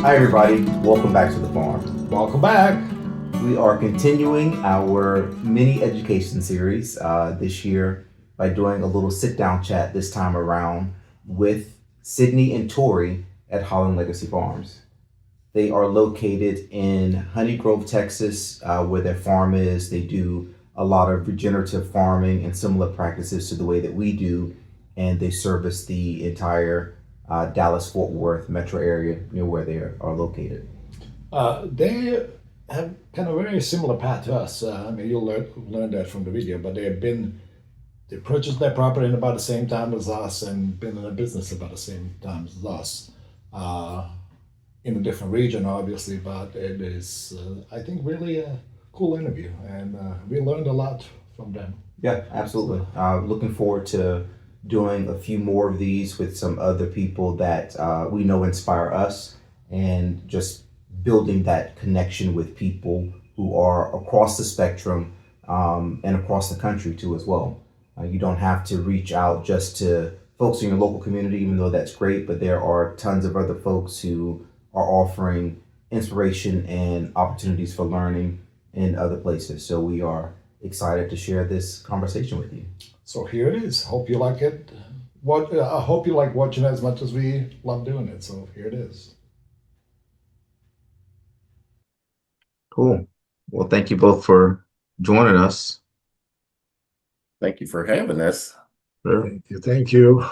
Hi, everybody. Welcome back to the farm. Welcome back. We are continuing our mini education series this year by doing a little sit down chat this time around with Sidney and Tory at Holland Legacy Farms. They are located in Honey Grove, Texas, where their farm is. They do a lot of regenerative farming and similar practices to the way that we do, and they service the entire Dallas Fort Worth metro area near where they are located. They have kind of a very similar path to us. I mean, you'll learn that from the video, but they purchased their property in about the same time as us and been in a business about the same time as us. In a different region, obviously, but it is, I think, really a cool interview, and we learned a lot from them. Yeah, absolutely. Looking forward to doing a few more of these with some other people that we know inspire us, and just building that connection with people who are across the spectrum and across the country too as well. You don't have to reach out just to folks in your local community, even though that's great, but there are tons of other folks who are offering inspiration and opportunities for learning in other places. So we are excited to share this conversation with you. So here it is. Hope you like it. I hope you like watching it as much as we love doing it. So here it is. Cool. Well, thank you both for joining us. Thank you for having us. Sure. Thank you. Thank you.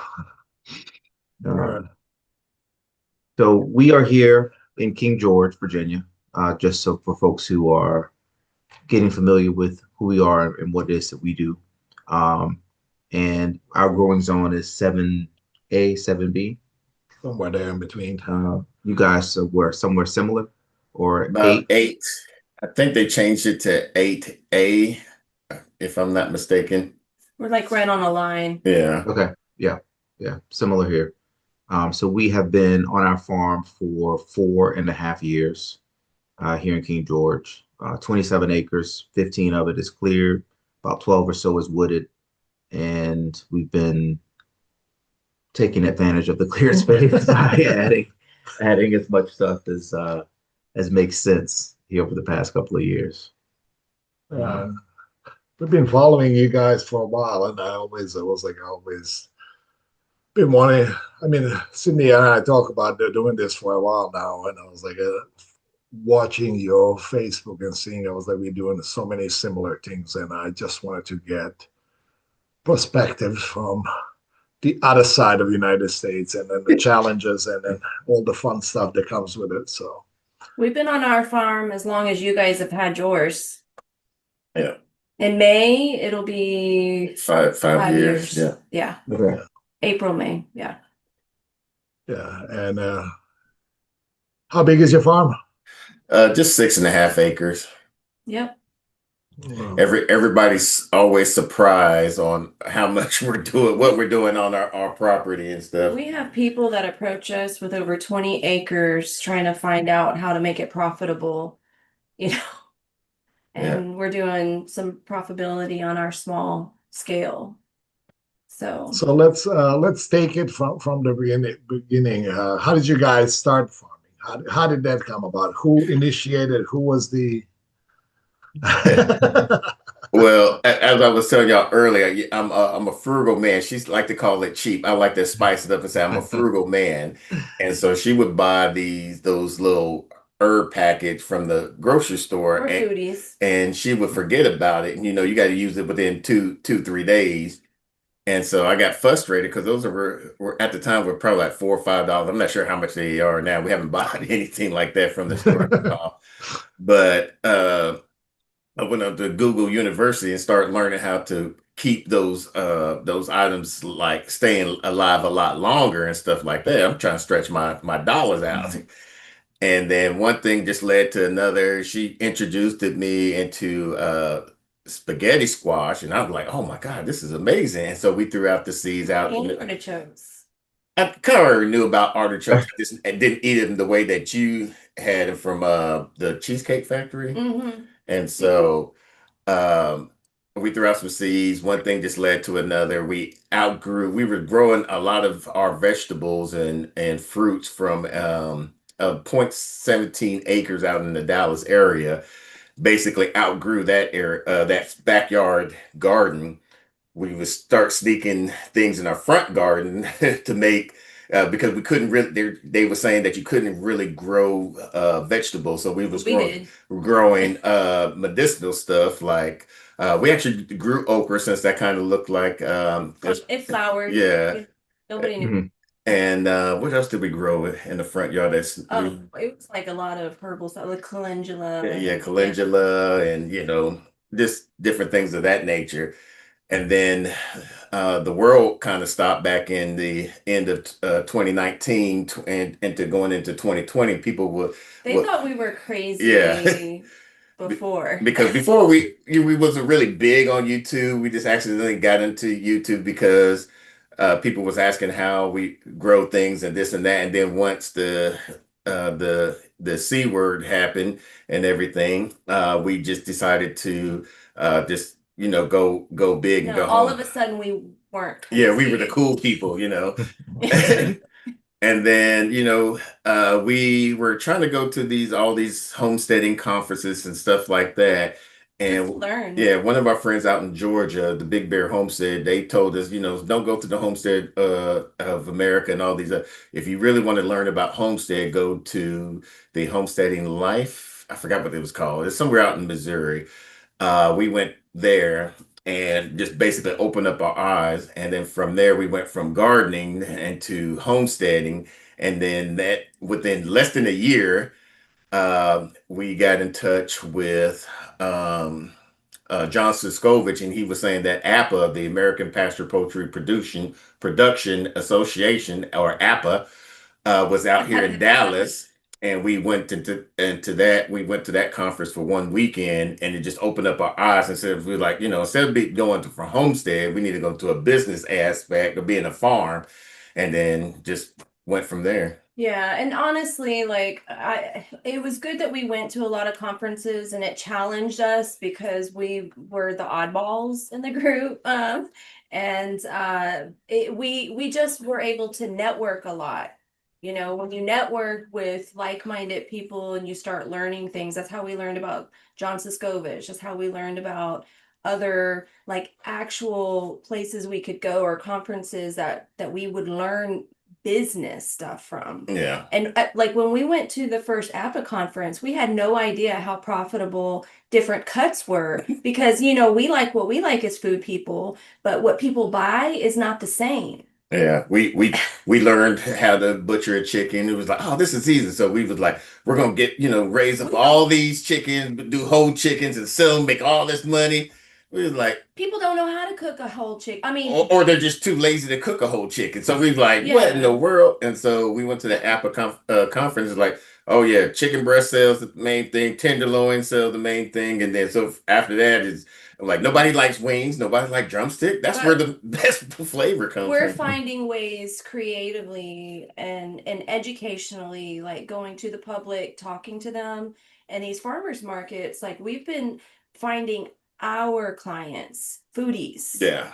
So we are here in King George, Virginia, just so for folks who are getting familiar with who we are and what it is that we do. And our growing zone is 7A, 7B. Somewhere there in between. You guys were somewhere similar, or About eight. I think they changed it to 8A, if I'm not mistaken. We're like right on a line. Yeah. Okay. Yeah. Similar here. So we have been on our farm for 4.5 years here in King George. 27 acres, 15 of it is cleared, about 12 or so is wooded, and we've been taking advantage of the cleared space by adding as much stuff as makes sense here over the past couple of years. We've been following you guys for a while, and I always been wanting. I mean, Sidney and I talk about doing this for a while now, and I was like, watching your Facebook and seeing, I was like, we're doing so many similar things, and I just wanted to get perspectives from the other side of the United States, and then the challenges, and then all the fun stuff that comes with it. So We've been on our farm as long as you guys have had yours. Yeah. In May, it'll be Five years. Yeah. Yeah. Okay. April, May. Yeah. yeah, and how big is your farm? Just 6.5 acres. Yep. Everybody's always surprised on how much we're doing, what we're doing on our property and stuff. We have people that approach us with over 20 acres trying to find out how to make it profitable, and we're doing some profitability on our small scale. So let's take it from the beginning. How did you guys start farming? How did that come about? Who initiated? Who was the Well, as I was telling y'all earlier, I'm a frugal man. She's like to call it cheap. I like to spice it up and say I'm a frugal man. And so she would buy those little herb package from the grocery store, we're foodies. and she would forget about it. And you got to use it within 3 days. And so I got frustrated because those were at the time were probably like $4 or $5. I'm not sure how much they are now. We haven't bought anything like that from the store. But I went up to Google University and started learning how to keep those items like staying alive a lot longer and stuff like that. I'm trying to stretch my dollars out. And then one thing just led to another. She introduced me into spaghetti squash, and I was like, oh my God, this is amazing. And so we threw out the seeds out. And artichokes. I kind of already knew about artichokes, and didn't eat them the way that you had them from the Cheesecake Factory. Mm-hmm. And so we threw out some seeds. One thing just led to another. We were growing a lot of our vegetables and fruits from .17 acres out in the Dallas area, basically outgrew that area, that backyard garden. We would start sneaking things in our front garden to make because we couldn't really. They were saying that you couldn't really grow vegetables, so we was We did. growing medicinal stuff like we actually grew okra since that kind of looked like It flowered. yeah. Nobody knew. Mhm. And what else did we grow in the front yard? It was like a lot of herbal stuff, like calendula. Yeah, calendula and just different things of that nature. And then the world kind of stopped back in the end of 2019 and into going into 2020. People They would thought we were yeah. crazy before. Because before we wasn't really big on YouTube. We just accidentally got into YouTube because people was asking how we grow things and this and that. And then once the C word happened and everything, we just decided to just go big and No, go all home. of a sudden we weren't Yeah, we were the crazy. cool people. And then, we were trying to go to all these homesteading conferences and stuff like that. Just And learn. yeah, one of our friends out in Georgia, the Big Bear Homestead, they told us, don't go to the Homestead of America and all these. If you really want to learn about homestead, go to the Homesteading Life. I forgot what it was called. It's somewhere out in Missouri. We went there and just basically opened up our eyes. And then from there, we went from gardening into homesteading. And then that within less than a year, we got in touch with John Siskovich, and he was saying that APA, the American Pasture Poultry Production Association, or APA, was out here in Dallas, and we went into that. We went to that conference for one weekend, and it just opened up our eyes. And said we were like, instead of going to for homestead, we need to go to a business aspect of being a farm, and then just went from there. Yeah, and honestly, like it was good that we went to a lot of conferences and it challenged us because we were the oddballs in the group. And we just were able to network a lot. When you network with like-minded people and you start learning things, that's how we learned about John Siskovich. That's how we learned about other like actual places we could go or conferences that we would learn business stuff from. Yeah. And like when we went to the first APA conference, we had no idea how profitable different cuts were because, we like what we like as food people, but what people buy is not the same. Yeah, we learned how to butcher a chicken. It was like, oh, this is easy. So we was like, we're gonna get, raise up all these chickens, do whole chickens and sell them, make all this money. We was like, people don't know how to cook a whole chicken. I mean, or they're just too lazy to cook a whole chicken. So we was like, what in the world? And so we went to the APA conference. Like, oh yeah, chicken breast sells the main thing, tenderloin sells the main thing, and then so after that is like nobody likes wings, nobody likes drumstick. That's where the best flavor comes we're from. finding ways creatively and educationally, like going to the public, talking to them, and these farmers markets. Like we've been finding our clients, foodies. Yeah.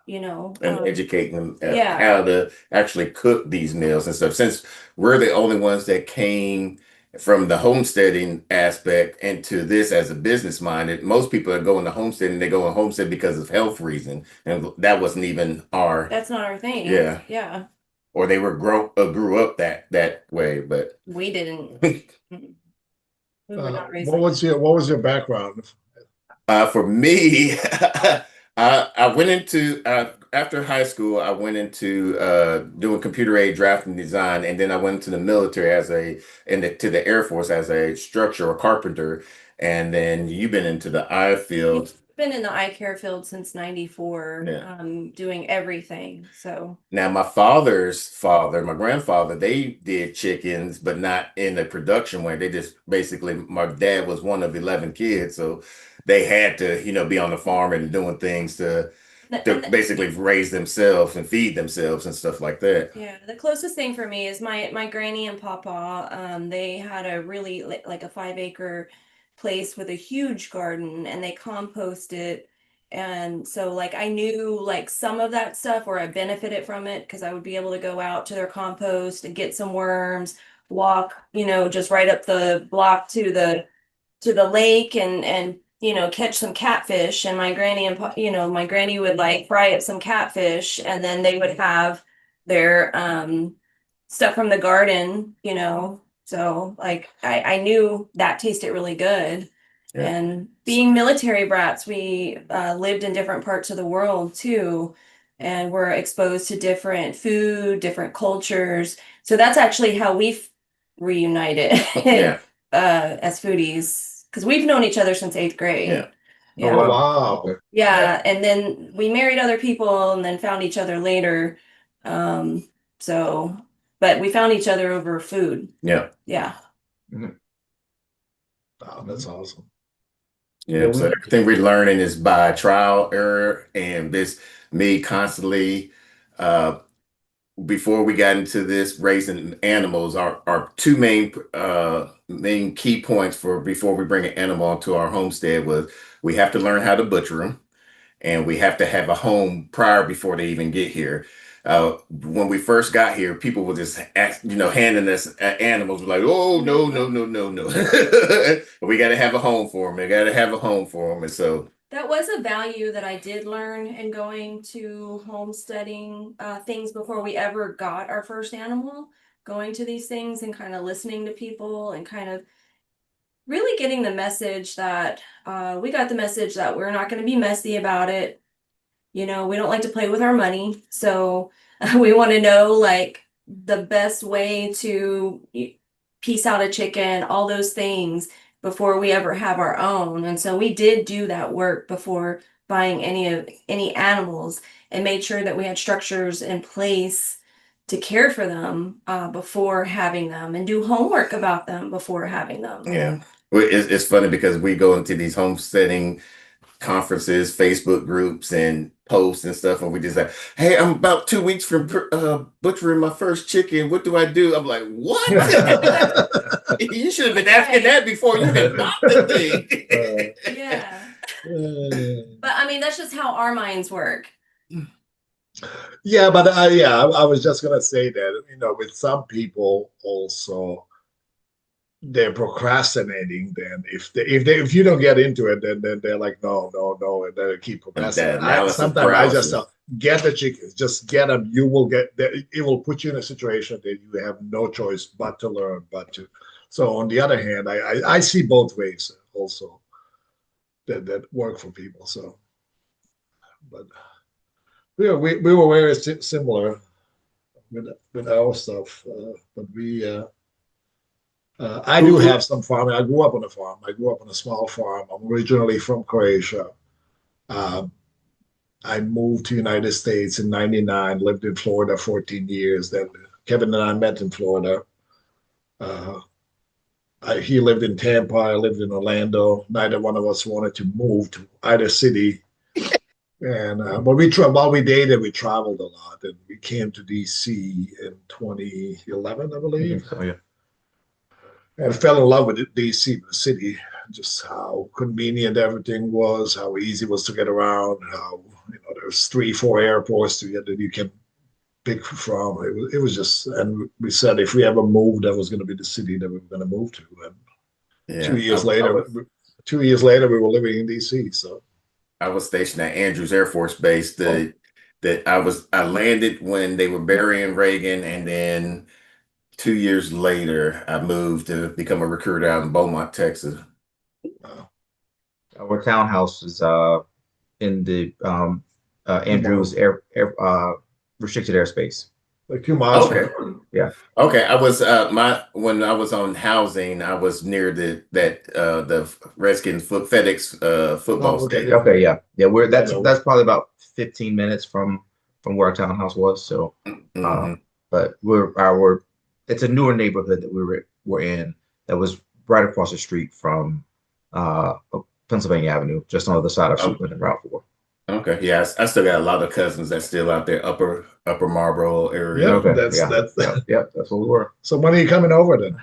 And educating them how to actually cook these meals and stuff. Since we're the only ones that came from the homesteading aspect into this as a business minded, most people are going to homesteading. They go on homestead because of health reason, and that wasn't even That's not our thing. Yeah. Yeah. Or they were grew up that way, but we didn't. We were not raised. What was your background? For me, I went into after high school. I went into doing computer aided drafting design, and then I went into the military to the Air Force as a structural carpenter. And then you've been into the eye field. Been in the eye care field since '94, doing everything. So now my father's father, my grandfather, they did chickens, but not in the production way. They just basically, my dad was one of 11 kids, so they had to, be on the farm and doing things to basically raise themselves and feed themselves and stuff like that. Yeah, the closest thing for me is my granny and papa. They had a really like a 5-acre place with a huge garden, and they composted. And so like I knew like some of that stuff, or I benefited from it because I would be able to go out to their compost and get some worms, walk, just right up the block to the lake and catch some catfish. And my granny my granny would like fry up some catfish, and then they would have their stuff from the garden, so like I knew that tasted really good. Yeah. And being military brats, we lived in different parts of the world too, and were exposed to different food, different cultures. So that's actually how we reunited Yeah. as foodies, because we've known each other since 8th grade. Yeah. Yeah. Oh, wow. Yeah, and then we married other people and then found each other later. So, but we found each other over food. Yeah. Yeah. Wow, that's awesome. Yeah. So everything we're learning is by trial, error, and this me constantly before we got into this raising animals, our two main key points for before we bring an animal onto our homestead was we have to learn how to butcher them, and we have to have a home prior before they even get here. When we first got here, people were just handing us animals. We're like, oh no, no, no, no, no. We got to have a home for them. We got to have a home for them, and so. That was a value that I did learn in going to homesteading things before we ever got our first animal, going to these things and kind of listening to people and kind of really getting the message that we got the message that we're not going to be messy about it. We don't like to play with our money. So we want to know like the best way to piece out a chicken, all those things before we ever have our own. And so we did do that work before buying any animals, and made sure that we had structures in place to care for them before having them, and do homework about them before having them. Yeah. Well, it's funny because we go into these homesteading conferences, Facebook groups, and posts and stuff, and we just like, hey, I'm about 2 weeks from butchering my first chicken. What do I do? I'm like, what? You should have been asking that before you even bought the thing. Yeah. But I mean, that's just how our minds work. Yeah, but I was just gonna say that with some people also they're procrastinating. Then if you don't get into it, then they're like no, and they keep procrastinating. Sometimes I just tell, get the chickens, just get them. You will get it will put you in a situation that you have no choice but to learn, but to. So on the other hand, I see both ways also that work for people. So, but we were very similar with our stuff, but I do have some farming. I grew up on a farm. I grew up on a small farm. I'm originally from Croatia. I moved to the United States in '99, lived in Florida 14 years. Then Kevin and I met in Florida. He lived in Tampa. I lived in Orlando. Neither one of us wanted to move to either city. And but while we dated, we traveled a lot, and we came to DC in 2011, I believe. Oh, yeah. And fell in love with DC, the city, just how convenient everything was, how easy it was to get around, how there's 3-4 airports that you can pick from. It was just, and we said if we ever moved, that was going to be the city that we were going to move to. And Yeah. 2 years later, 2 years later, we were living in DC. So I was stationed at Andrews Air Force Base. I landed when they were burying Reagan, and then 2 years later, I moved to become a recruiter out in Beaumont, Texas. Our townhouse is in the Andrews restricted airspace. like 2 miles. Okay. Yeah. Okay. I was when I was on housing, I was near the Redskins FedEx football stadium. Okay. Yeah. That's probably about 15 minutes from where our townhouse was. So, but it's a newer neighborhood that we're in that was right across the street from Pennsylvania Avenue, just on the other side of Suitland and Route 4. Okay, yeah, I still got a lot of cousins that's still out there, upper Marlboro area. Yeah, Okay, that's that's what we were. So when are you coming over then?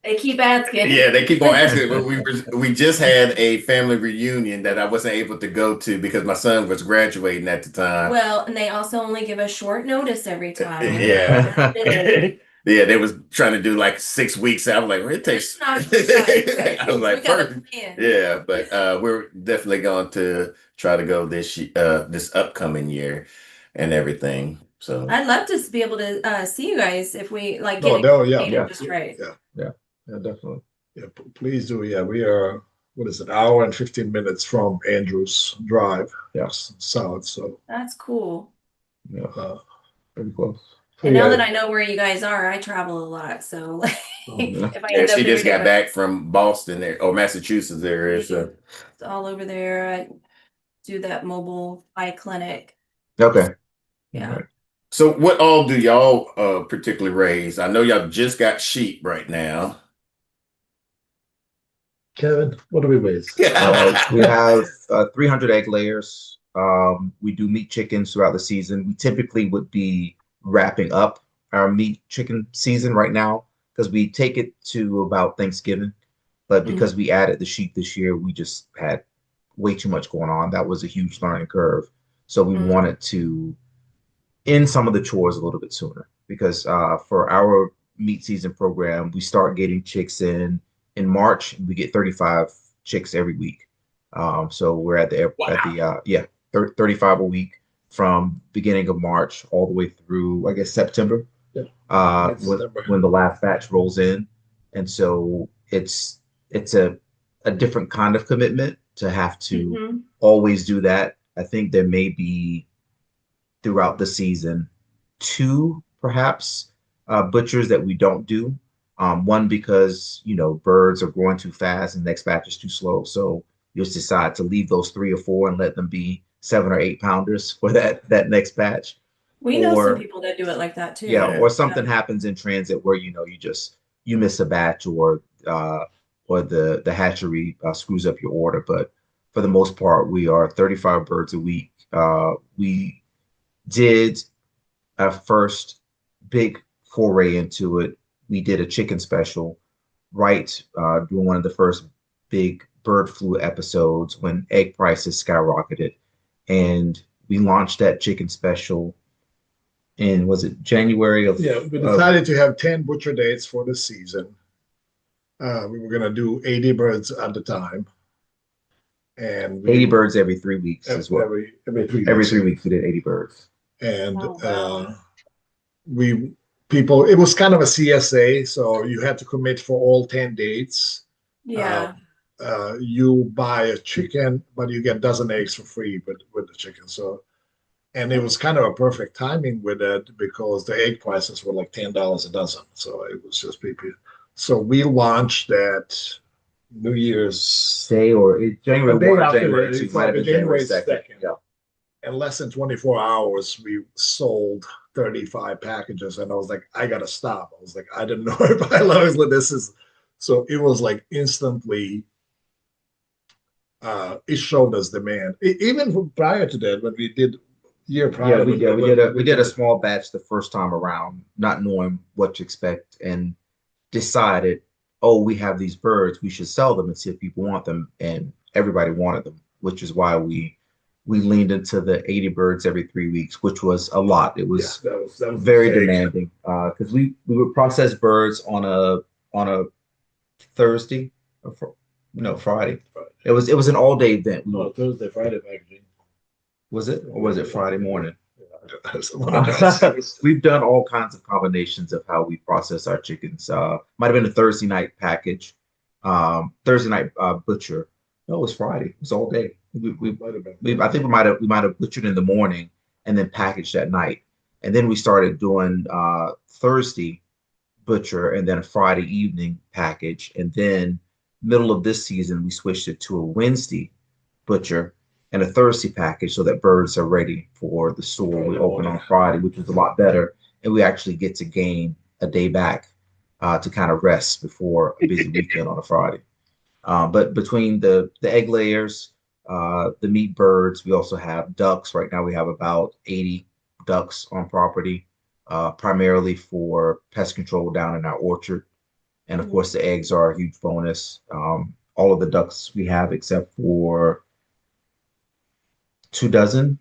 They keep asking. Yeah, they keep on asking. But we just had a family reunion that I wasn't able to go to because my son was graduating at the time. Well, and they also only give us short notice every time. Yeah. Yeah, they was trying to do like 6 weeks. I was like, well, it takes. That's not right. I was like, We got a perfect. plan. Yeah, but we're definitely going to try to go this upcoming year and everything. So I'd love to be able to see you guys if we like No, get no, it yeah, coordinated just right. Yeah, definitely. Yeah, please do. Yeah, we are, what is it, hour and 15 minutes from Andrews Drive. Yes, south. So, That's cool. yeah, pretty close. So, And now yeah, that I know where you guys are, I travel a lot. So like, yeah. if I yeah, end up she just got visiting, back from Boston there or Massachusetts there. So it's all over there. I do that mobile eye clinic. Okay. Yeah. Right. so what all do y'all particularly raise? I know y'all just got sheep right now. Kevin, what do we raise? We have 300 egg layers. We do meat chickens throughout the season. We typically would be wrapping up our meat chicken season right now because we take it to about Thanksgiving. But because we added the sheep this year, we just had way too much going on. That was a huge learning curve. So we Mhm. wanted to end some of the chores a little bit sooner because for our meat season program, we start getting chicks in March. We get 35 chicks every week. So we're at the Wow. 35 a week from beginning of March all the way through I guess September. Yeah. When the last batch rolls in, and so it's a different kind of commitment to have to Mhm. always do that. I think there may be throughout the season two perhaps butchers that we don't do. One because birds are growing too fast and the next batch is too slow, so you just decide to leave those 3 or 4 and let them be 7 or 8 pounders for that next batch. We know some Or people that do it like that too. yeah, Yeah. or something happens in transit where you miss a batch or the hatchery screws up your order. But for the most part, we are 35 birds a week. We did our first big foray into it. We did a chicken special right during one of the first big bird flu episodes when egg prices skyrocketed. And we launched that chicken special in, was it January of? Yeah, we decided to have 10 butcher dates for the season. We were going to do 80 birds at the time. And 80 birds every 3 weeks as well. Every 3 weeks. Every 3 weeks we did 80 birds. And Oh, wow. it was kind of a CSA, so you had to commit for all 10 dates. Yeah. You buy a chicken, but you get a dozen eggs for free with the chicken. So, and it was kind of a perfect timing with it because the egg prices were like $10 a dozen. So it was just people. So we launched that New Year's Day or January a day 1 or after January that. 2, It's might have like been January January 2nd. 2nd. Yeah. In less than 24 hours, we sold 35 packages. And I was like, I got to stop. I was like, I didn't know if I was like, this is. So it was like instantly, it showed us demand. Even prior to that, when we did year prior. Yeah, we did a small batch the first time around, not knowing what to expect, and decided, oh, we have these birds, we should sell them and see if people want them, and everybody wanted them, which is why we leaned into the 80 birds every 3 weeks, which was a lot. It was that was very demanding because we would process birds on a Thursday or no Friday. It was an all day event. No, Thursday, Friday packaging. Was it, or was it Friday morning? Yeah. We've done all kinds of combinations of how we process our chickens. Might have been a Thursday night package, Thursday night butcher. No, it was Friday. It was all day. I think we might have butchered in the morning and then packaged at night, and then we started doing Thursday butcher and then a Friday evening package, and then middle of this season we switched it to a Wednesday butcher and a Thursday package so that birds are ready for the store. We open on Friday, which was a lot better, and we actually get to gain a day back to kind of rest before a busy weekend on a Friday. But between the egg layers, the meat birds, we also have ducks. Right now we have about 80 ducks on property, primarily for pest control down in our orchard. And of course, the eggs are a huge bonus. All of the ducks we have, except for 2 dozen,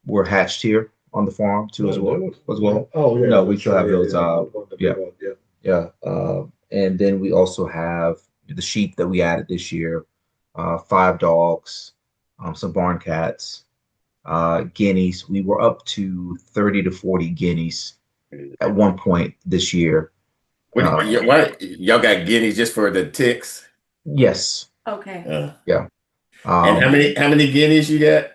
were hatched here on the farm too as well. Oh yeah. No, we still have those. Yeah. Yeah. And then we also have the sheep that we added this year, 5 dogs, some barn cats, guineas. We were up to 30 to 40 guineas at one point this year. Why y'all got guineas just for the ticks? Yes. Okay. Yeah. And how many guineas you got?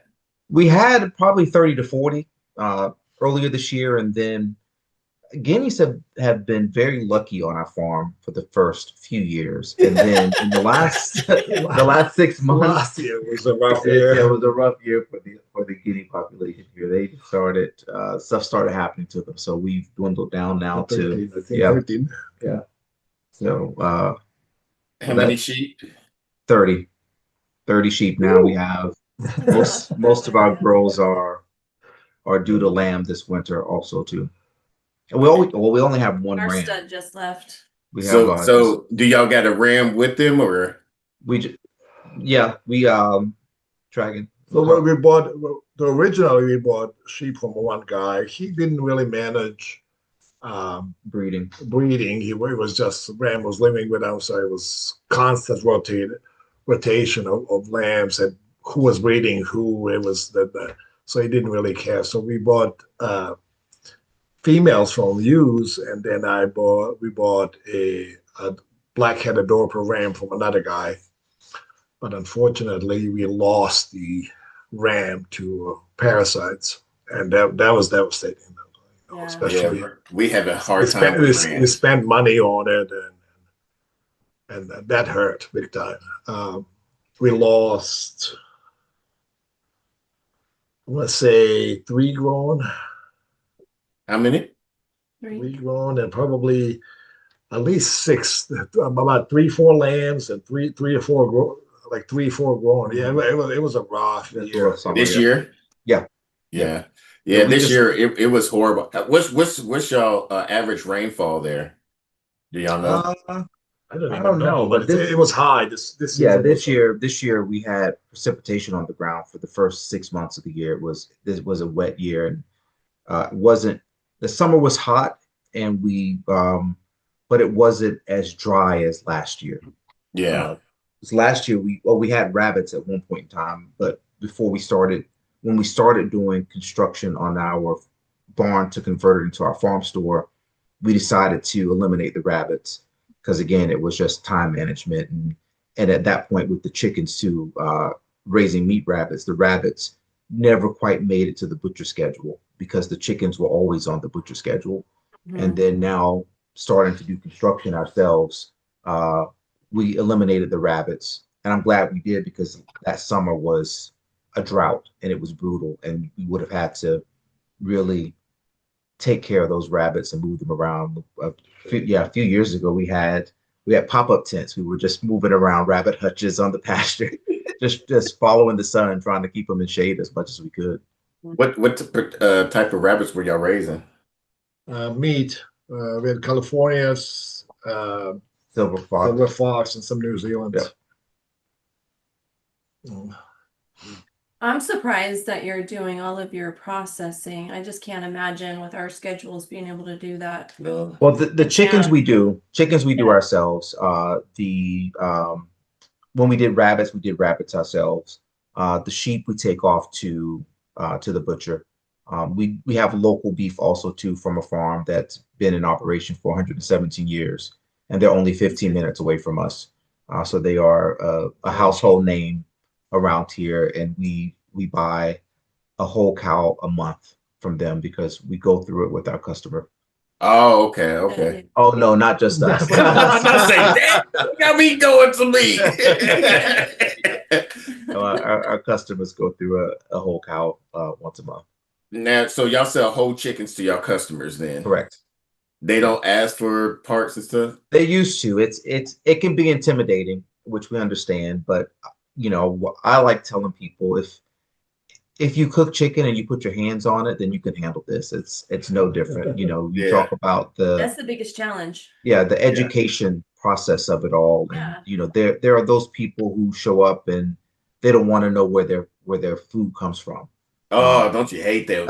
We had probably 30 to 40 earlier this year, and then guineas have been very lucky on our farm for the first few years, and then in the last the last 6 months, Last year was a rough year. it was a rough year for the guinea population here. They started stuff started happening to them, so we've dwindled down now 13, I to think 13. yeah. So How many sheep? 30 sheep now. We have most of our girls are due to lamb this winter also too. And we only have one Our ram. stud just left. We have So do y'all got a ram with them or? we dragon. So originally we bought sheep from one guy. He didn't really manage Breeding. He was just ram was living with him, so it was constant rotation of lambs and who was breeding who. It was so he didn't really care. So we bought females from ewes, and then we bought a black-headed Dorper ram from another guy. But unfortunately, we lost the ram to parasites, and that was devastating. Yeah. Especially we have a hard time with we rams. spent money on it, and that hurt big time. We lost, let's say, 3 grown. How many? We grown and probably at least 6, about 3-4 lambs and 3 or 4 like 3-4 grown. Yeah, it was a rough year. This year? Yeah. This year it was horrible. What's y'all average rainfall there? Do y'all know? I don't don't know, but but it was high. This year we had precipitation on the ground for the first 6 months of the year. This was a wet year, and it wasn't. The summer was hot, and but it wasn't as dry as last year. Yeah. Last year we had rabbits at one point in time, but when we started doing construction on our barn to convert it into our farm store, we decided to eliminate the rabbits because again, it was just time management. And at that point with the chickens too, raising meat rabbits, the rabbits never quite made it to the butcher schedule because the chickens were always on the butcher schedule. Mhm. And then now starting to do construction ourselves, we eliminated the rabbits. And I'm glad we did because that summer was a drought and it was brutal, and we would have had to really take care of those rabbits and move them around. A few years ago we had pop-up tents. We were just moving around rabbit hutches on the pasture, just following the sun and trying to keep them in shade as much as we could. What type of rabbits were y'all raising? Meat. We had California's, Silver fox. Silver fox, and some New Zealand's. Yeah. I'm surprised that you're doing all of your processing. I just can't imagine with our schedules being able to do that. No. Well, the chickens we do Yeah. ourselves. When we did rabbits ourselves. The sheep we take off to the butcher. We have local beef also too from a farm that's been in operation for 117 years, and they're only 15 minutes away from us. So they are a household name around here, and we buy a whole cow a month from them because we go through it with our customer. Oh, okay. Oh no, not just us. I'm not saying that. Got me going to leave. No, our customers go through a whole cow once a month. Now, so y'all sell whole chickens to y'all customers then? Correct. They don't ask for parts and stuff? They used to. It can be intimidating, which we understand, but I like telling people if you cook chicken and you put your hands on it, then you can handle this. It's no different. You talk about That's the biggest challenge. the education process of it all. Yeah. And there are those people who show up and they don't want to know where their food comes from. Oh, don't you hate that?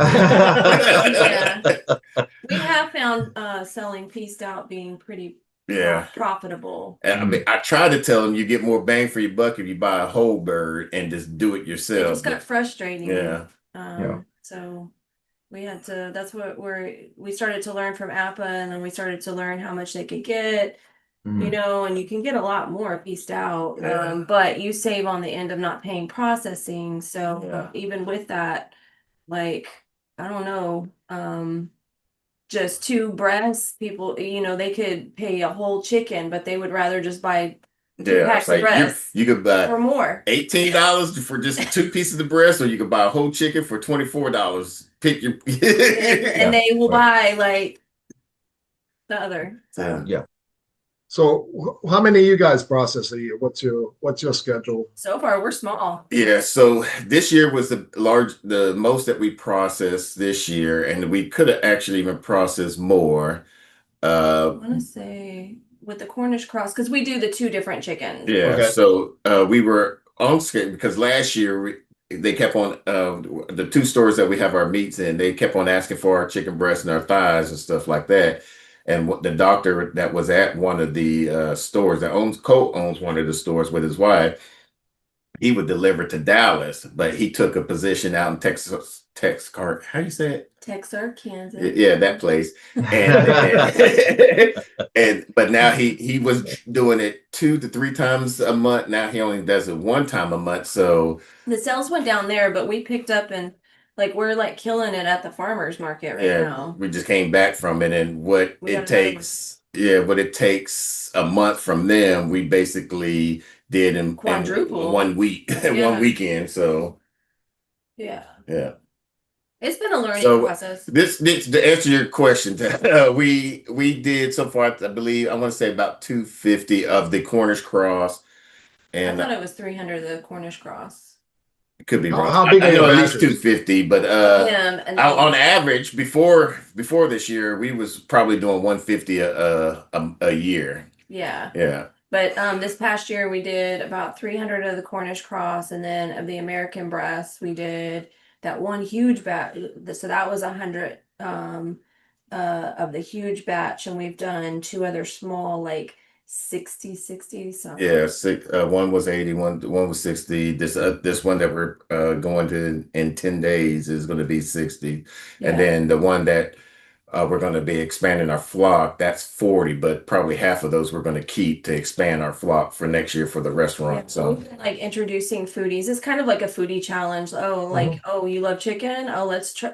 We have found selling pieced out being pretty Yeah. profitable. I mean, I try to tell them you get more bang for your buck if you buy a whole bird and just do it It yourself. just got frustrating. Yeah. So we had to, that's what we started to learn from APA, and then we started to learn how much they could get, you know, and you can get a lot more pieced out, Yeah. but you save on the end of not paying processing. So Yeah. even with that, like, I don't know, just 2 breasts, people, you know, they could pay a whole chicken, but they would rather just buy 2 Yeah, packs it's of like breasts you could buy or more. $18 for just 2 pieces of breast, or you could buy a whole chicken for $24. Pick your And they will buy like the other. So Yeah. So how many of you guys process a year? What's your schedule? so far we're small. Yeah, so this year was the most that we processed this year, and we could have actually even processed more. I want to say with the Cornish cross, because we do the 2 different chickens. Yeah, Okay. so we were on schedule because last year they kept on the 2 stores that we have our meats in, they kept on asking for our chicken breasts and our thighs and stuff like that. And what the doctor that was at one of the stores that co-owns one of the stores with his wife, he would deliver to Dallas, but he took a position out in how do you say it? Texarkana. Yeah, that place. And but now he was doing it 2 to 3 times a month. Now he only does it 1 time a month. So The sales went down there, but we picked up, and like we're like killing it at the farmers market right now. we just came back from it, and what We got it another takes, what it takes a month from them, we basically did in Quadruple. 1 week, Yeah. 1 weekend. So Yeah. It's been a learning process. This to answer your question, we did so far, I believe, I want to say about 250 of the Cornish cross, I and thought it was 300 the Cornish cross. it could be wrong. How big I are know your at least batches? 250, but And on average before this year, we was probably doing 150 a year. Yeah. But this past year we did about 300 of the Cornish cross, and then of the American breast we did that one huge batch. So that was 100 of the huge batch, and we've done 2 other small, like 60 something. Yeah, one was 80, one was 60. This one that we're going to in 10 days is going to be 60. And then the one that we're going to be expanding our flock, that's 40, but probably half of those we're going to keep to expand our flock for next year for the restaurant. So we've been, like, introducing foodies. It's kind of like a foodie challenge. Oh, like, oh, you love chicken? Oh, let's try.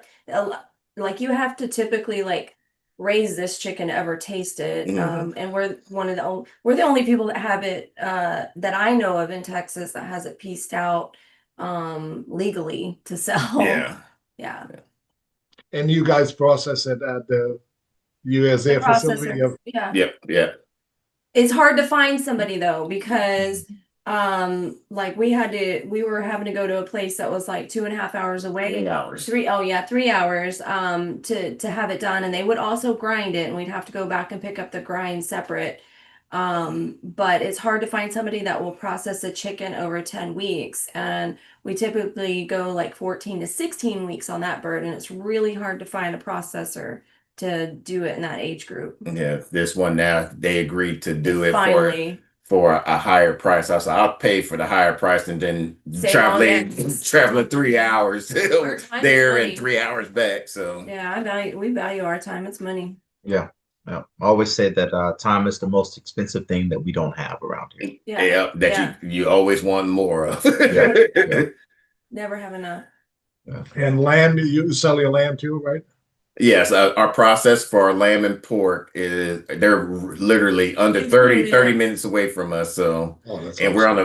Like, you have to typically like raise this chicken to ever taste it. And we're the only people that have it that I know of in Texas that has it pieced out legally to sell. Yeah. And you guys process it at the USA facility? Yeah. It's hard to find somebody though, because like we were having to go to a place that was like 2.5 hours away. 3 hours. 3 hours to have it done, and they would also grind it, and we'd have to go back and pick up the grind separate. But it's hard to find somebody that will process a chicken over 10 weeks, and we typically go like 14 to 16 weeks on that bird, and it's really hard to find a processor to do it in that age group. Yeah, this one now they agreed to do it Finally. for a higher price. I said I'll pay for the higher price and then traveling 3 hours there and 3 hours back. So yeah, we value our time. It's money. Yeah. I always say that time is the most expensive thing that we don't have around here. You always want more of. Never have enough. And land, you sell your land too, right? Yes, our process for our lamb and pork is they're literally under 30 minutes away from us. So, and we're on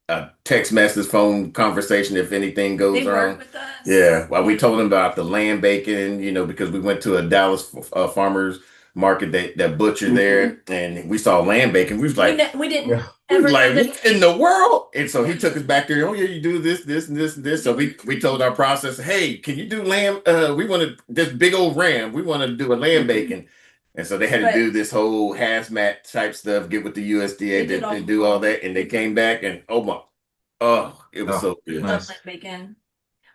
a text message, phone conversation if anything goes wrong. Work with us. Yeah, well, we told them about the lamb bacon, because we went to a Dallas farmers market that butchered there, and we saw lamb bacon. We was like, we didn't. What in the world? And so he took us back there. Oh yeah, you do this, this, and this, and this. So we told our processor, hey, can you do lamb? We want this big old ram. We want to do a lamb bacon. And so they had to do this whole hazmat type stuff, get with the USDA to do all that. And they came back and it was so good. Love lamb bacon.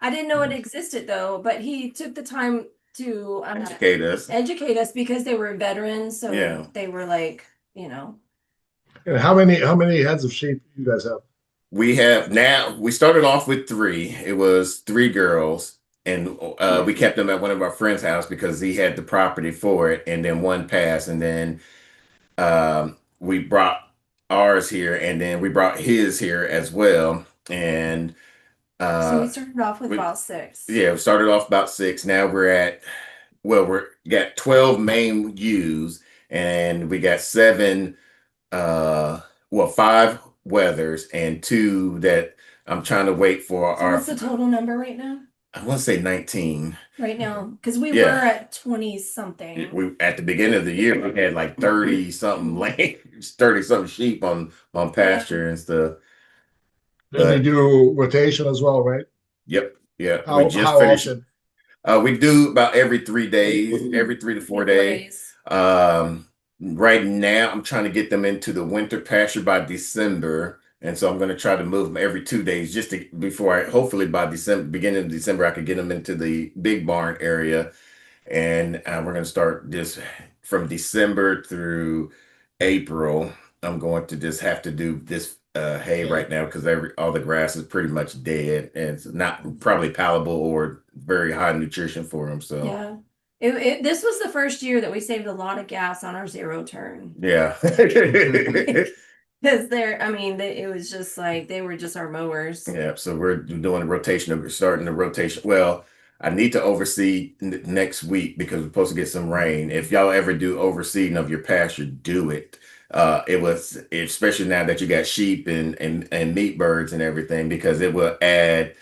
I didn't know it existed though, but he took the time to Educate us. because they were veterans, so Yeah. they were like, you know. And how many heads of sheep you guys have? We started off with 3. It was 3 girls, and we kept them at one of our friends' house because he had the property for it, and then one passed, and then we brought ours here, and then we brought his here as well, and So we started off with we- about 6. yeah, we started off about 6. Now we're got 12 main ewes, and we got 7 5 weathers and 2 that I'm trying to wait for So what's the total number right now? I want to say 19. Right now, because we Yeah. were at 20 something. We at the beginning of the year we had like 30 something lambs, 30 something sheep on pasture and stuff. And they do rotation as well, right? Yep. Yeah. How We just how finished. often? We do about every 3 days, every 3 to 4 days. Right now I'm trying to get them into the winter pasture by December. And so I'm going to try to move them every 2 days hopefully by December, beginning of December, I could get them into the big barn area. And we're going to start this from December through April. I'm going to just have to do this hay right now because all the grass is pretty much dead and it's not probably palatable or very high nutrition for them. So Yeah. This was the first year that we saved a lot of gas on our 0 turn. yeah. Because it was just like, they were just our mowers. Yeah, so we're doing a rotation. We're starting the rotation. Well, I need to oversee next week because we're supposed to get some rain. If y'all ever do overseeding of your pasture, do it. Especially now that you got sheep and meat birds and everything, because it will add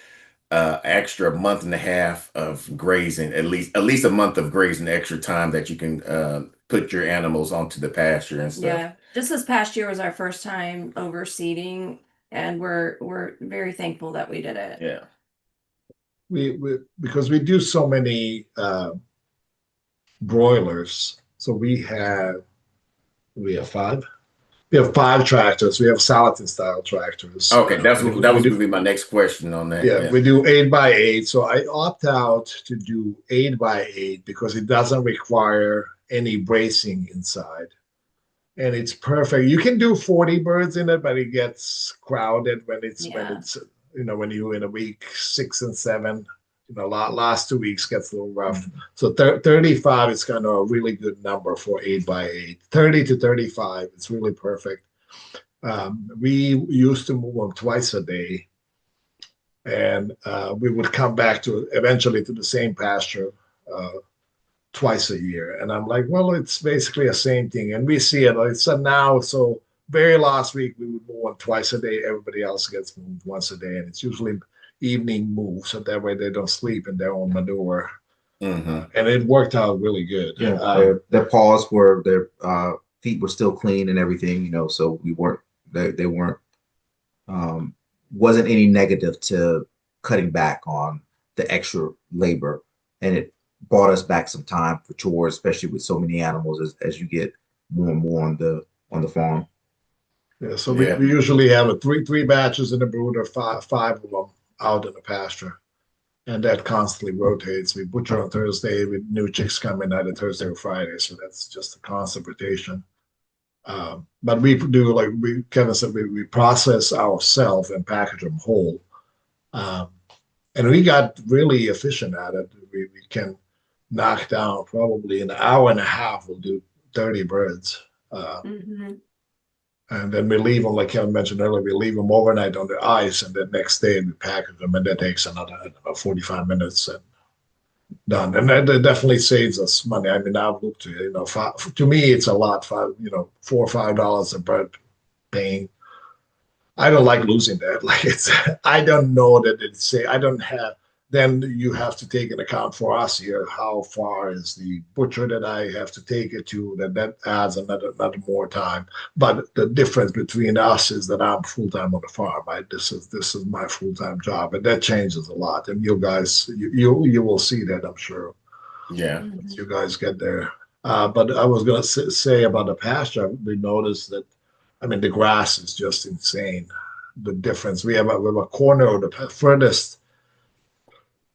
extra month and a half of grazing, at least a month of grazing, extra time that you can put your animals onto the pasture and stuff. Yeah, just this past year was our first time overseeding, and we're very thankful that we did it. Yeah. We because we do so many broilers, so we have 5. We have 5 tractors. We have Salatin style tractors. Okay, that was going to be my next question on that. Yeah, we do 8x8. So I opt out to do 8x8 because it doesn't require any bracing inside. And it's perfect. You can do 40 birds in it, but it gets crowded when it's when you're in a week 6 and 7. Last 2 weeks gets a little rough. So 35 is kind of a really good number for 8x8. 30 to 35 is really perfect. We used to move them twice a day, and we would come back eventually to the same pasture twice a year. And I'm like, well, it's basically the same thing. And we see it. It's now. So very last week we would move one twice a day. Everybody else gets moved once a day, and it's usually evening move, so that way they don't sleep in their own manure. And it worked out really good. Yeah, their paws were their feet were still clean and everything, so we weren't they weren't wasn't any negative to cutting back on the extra labor, and it bought us back some time for chores, especially with so many animals as you get more and more on the farm. Yeah, so we usually have three batches in the brooder, five of them out in the pasture, and that constantly rotates. We butcher on Thursday with new chicks coming either Thursday or Friday, so that's just a constant rotation. But we do, like Kevin said, we process ourselves and package them whole, and we got really efficient at it. We can knock down probably an hour and a half. We'll do 30 birds. And then we leave them, like Kevin mentioned earlier, we leave them overnight on the ice, and the next day we package them, and that takes another 45 minutes and done. And that definitely saves us money. I mean, I've looked at it, to me, it's a lot, $4 or $5 a bird paying. I don't like losing that. Like I don't know that I don't have. Then you have to take into account for us here how far is the butcher that I have to take it to. That adds another more time. But the difference between us is that I'm full time on the farm. This is my full time job, and that changes a lot. And you guys, you will see that, I'm sure. Yeah, once you guys get there. But I was going to say about the pasture. We noticed that. I mean, the grass is just insane. The difference. We have a corner of the furthest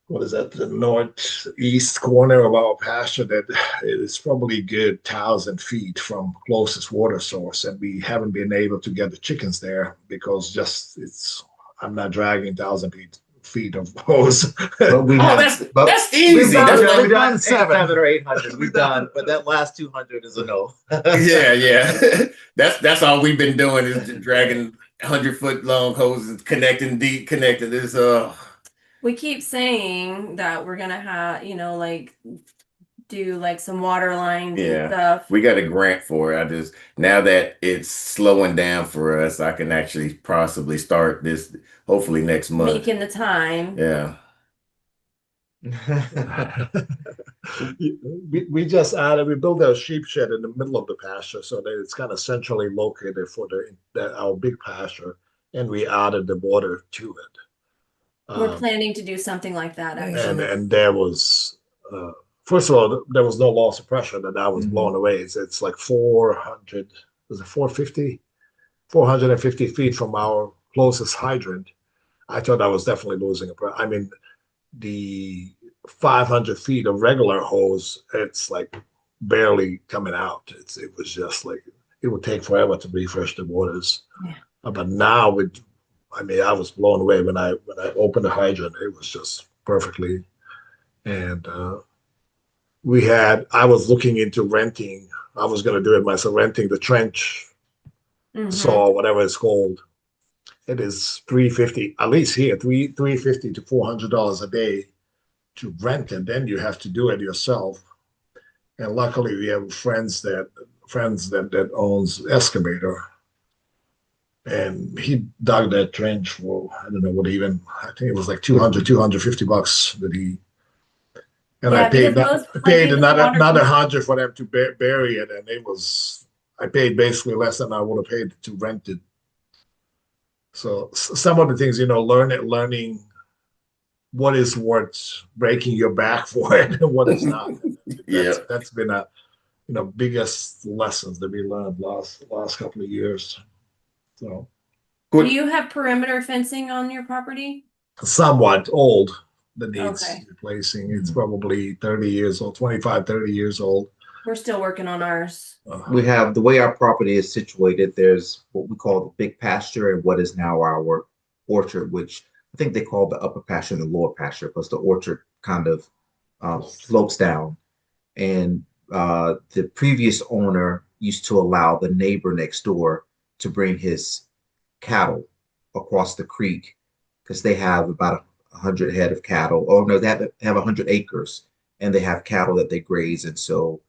what is that, the northeast corner of our pasture that it is probably a good 1,000 feet from closest water source, and we haven't been able to get the chickens there because just it's I'm not dragging 1,000 feet of hose. But we Oh, have, but that's easy. done That's it. what We've done 7. or 800. We've done, but that last 200 is a no. yeah, yeah. That's all we've been doing is just dragging 100-foot long hoses, connecting deep, connecting this. We keep saying that we're gonna have, like do like some water lines and Yeah, stuff. we got a grant for it. I just now that it's slowing down for us, I can actually possibly start this hopefully next month. Making the time. Yeah. We just added, we built a sheep shed in the middle of the pasture so that it's kind of centrally located for our big pasture, and we added the water to it. We're planning to do something like that actually. And there was first of all, there was no loss of pressure that I was blown away. It's like 400, was it 450? 450 feet from our closest hydrant. I thought I was definitely losing I mean, the 500 feet of regular hose, it's like barely coming out. It was just like it would take forever to refresh the waters. Yeah. But now I was blown away when I opened the hydrant. It was just perfectly. And I was looking into renting. I was going to do it myself, renting the trench saw, whatever it's called. It is $350, at least here, $350 to $400 a day to rent it. Then you have to do it yourself. And luckily, we have friends that owns excavator, and he dug that trench for I don't know what even I think it was like $250 that he. And Yeah, I paid because paid most another 100 for them to bury it, and I paid basically less than I would have paid to rent it. So some of the things, learning what is worth breaking your back for it and what is not. That's been biggest lessons that we learned last couple of years. So do you have perimeter fencing on your property? somewhat old that needs Okay. replacing. It's probably 30 years old, 25, 30 years old. We're still working on ours. We have the way our property is situated. There's what we call the big pasture and what is now our orchard, which I think they call the upper pasture and the lower pasture because the orchard kind of slopes down. And the previous owner used to allow the neighbor next door to bring his cattle across the creek because they have about 100 head of cattle. Oh no, they have 100 acres and they have cattle that they graze. And so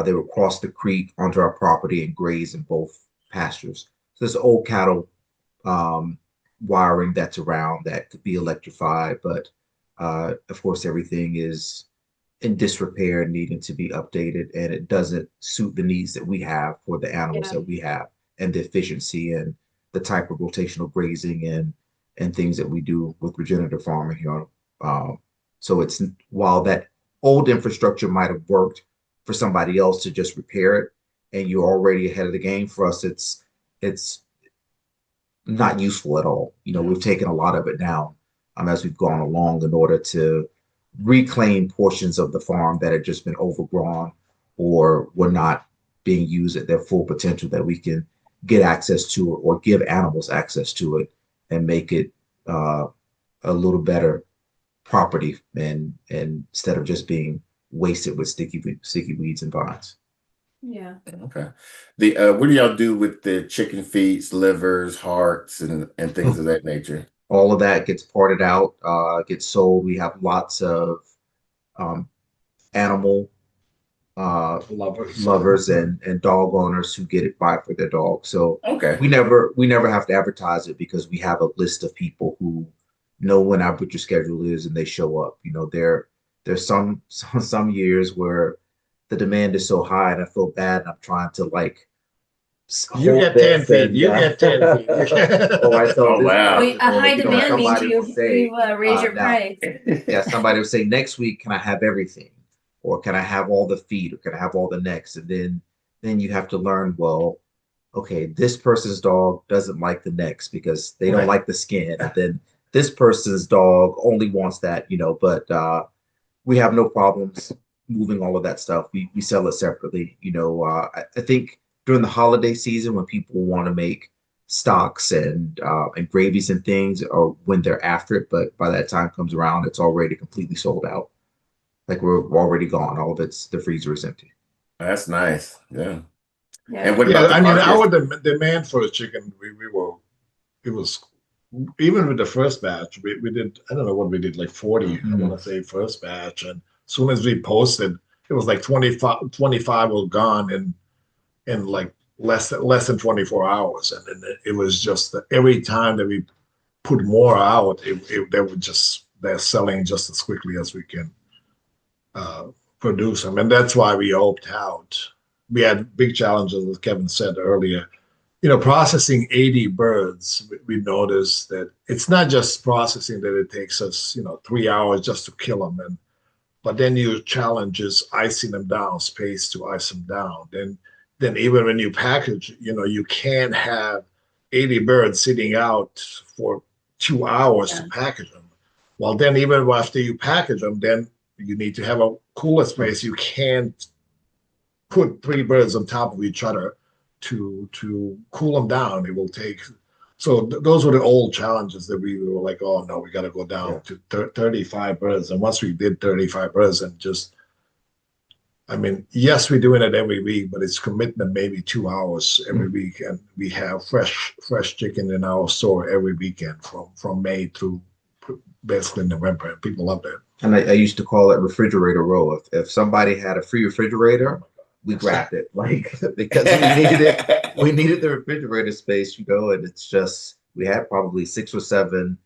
they would cross the creek onto our property and graze in both pastures. So there's old cattle wiring that's around that could be electrified, but of course everything is in disrepair, needing to be updated, and it doesn't suit the needs that we have for the animals that we have and the efficiency and the type of rotational grazing and things that we do with regenerative farming here. So it's while that old infrastructure might have worked for somebody else to just repair it, and you're already ahead of the game, for us, it's not useful at all. We've taken a lot of it down as we've gone along in order to reclaim portions of the farm that had just been overgrown or were not being used at their full potential, that we can get access to it or give animals access to it and make it a little better property and instead of just being wasted with sticky weeds and vines. Yeah. Okay. What do y'all do with the chicken feet, livers, hearts, and things of that nature? All of that gets parted out, gets sold. We have lots of animal lovers and dog owners who get it by for their dog. So we never have to advertise it because we have a list of people who know when our butcher schedule is and they show up. There's some years where the demand is so high and I feel bad and I'm trying to you get 10 feet. You get 10 feet. Oh, wow. A high demand means you raise your price. Yeah, somebody would say, next week, can I have everything? Or can I have all the feet? Or can I have all the necks? And then you have to learn, well, okay, this person's dog doesn't like the necks because they don't like the skin. And then this person's dog only wants that, but we have no problems moving all of that stuff. We sell it separately. I think during the holiday season when people want to make stocks and gravies and things, or when they're after it, but by that time comes around, it's already completely sold out. Like we're already gone. All of the freezer is empty. That's nice. Yeah. And Yeah. what Yeah, about the I mean, carcass? our demand for the chicken, it was, even with the first batch, we did, I don't know what we did, like 40, I want to say first batch. And as soon as we posted, it was like 25 were gone in like less than 24 hours. And then it was just that every time that we put more out, they're selling just as quickly as we can uh, produce them. And that's why we opted out. We had big challenges, as Kevin said earlier. Processing 80 birds, we noticed that it's not just processing that it takes us, 3 hours just to kill them. But then your challenge is icing them down, space to ice them down. Then even when you package, you can't have 80 birds sitting out for 2 hours to Yeah. package them. Well, then even after you package them, then you need to have a cooler space. You can't put three birds on top of each other to cool them down. It will take. So those were the old challenges that we were like, oh no, we got to go down to 35 birds. And once we did 35 birds, and just, I mean, yes, we're doing it every week, but it's commitment maybe 2 hours every week, and we have fresh chicken in our store every weekend from May through basically November, and people love that. And I used to call it refrigerator row. If somebody had a free refrigerator, we grabbed it, like because we needed it. We needed the refrigerator space, and it's just we had probably 6 or 7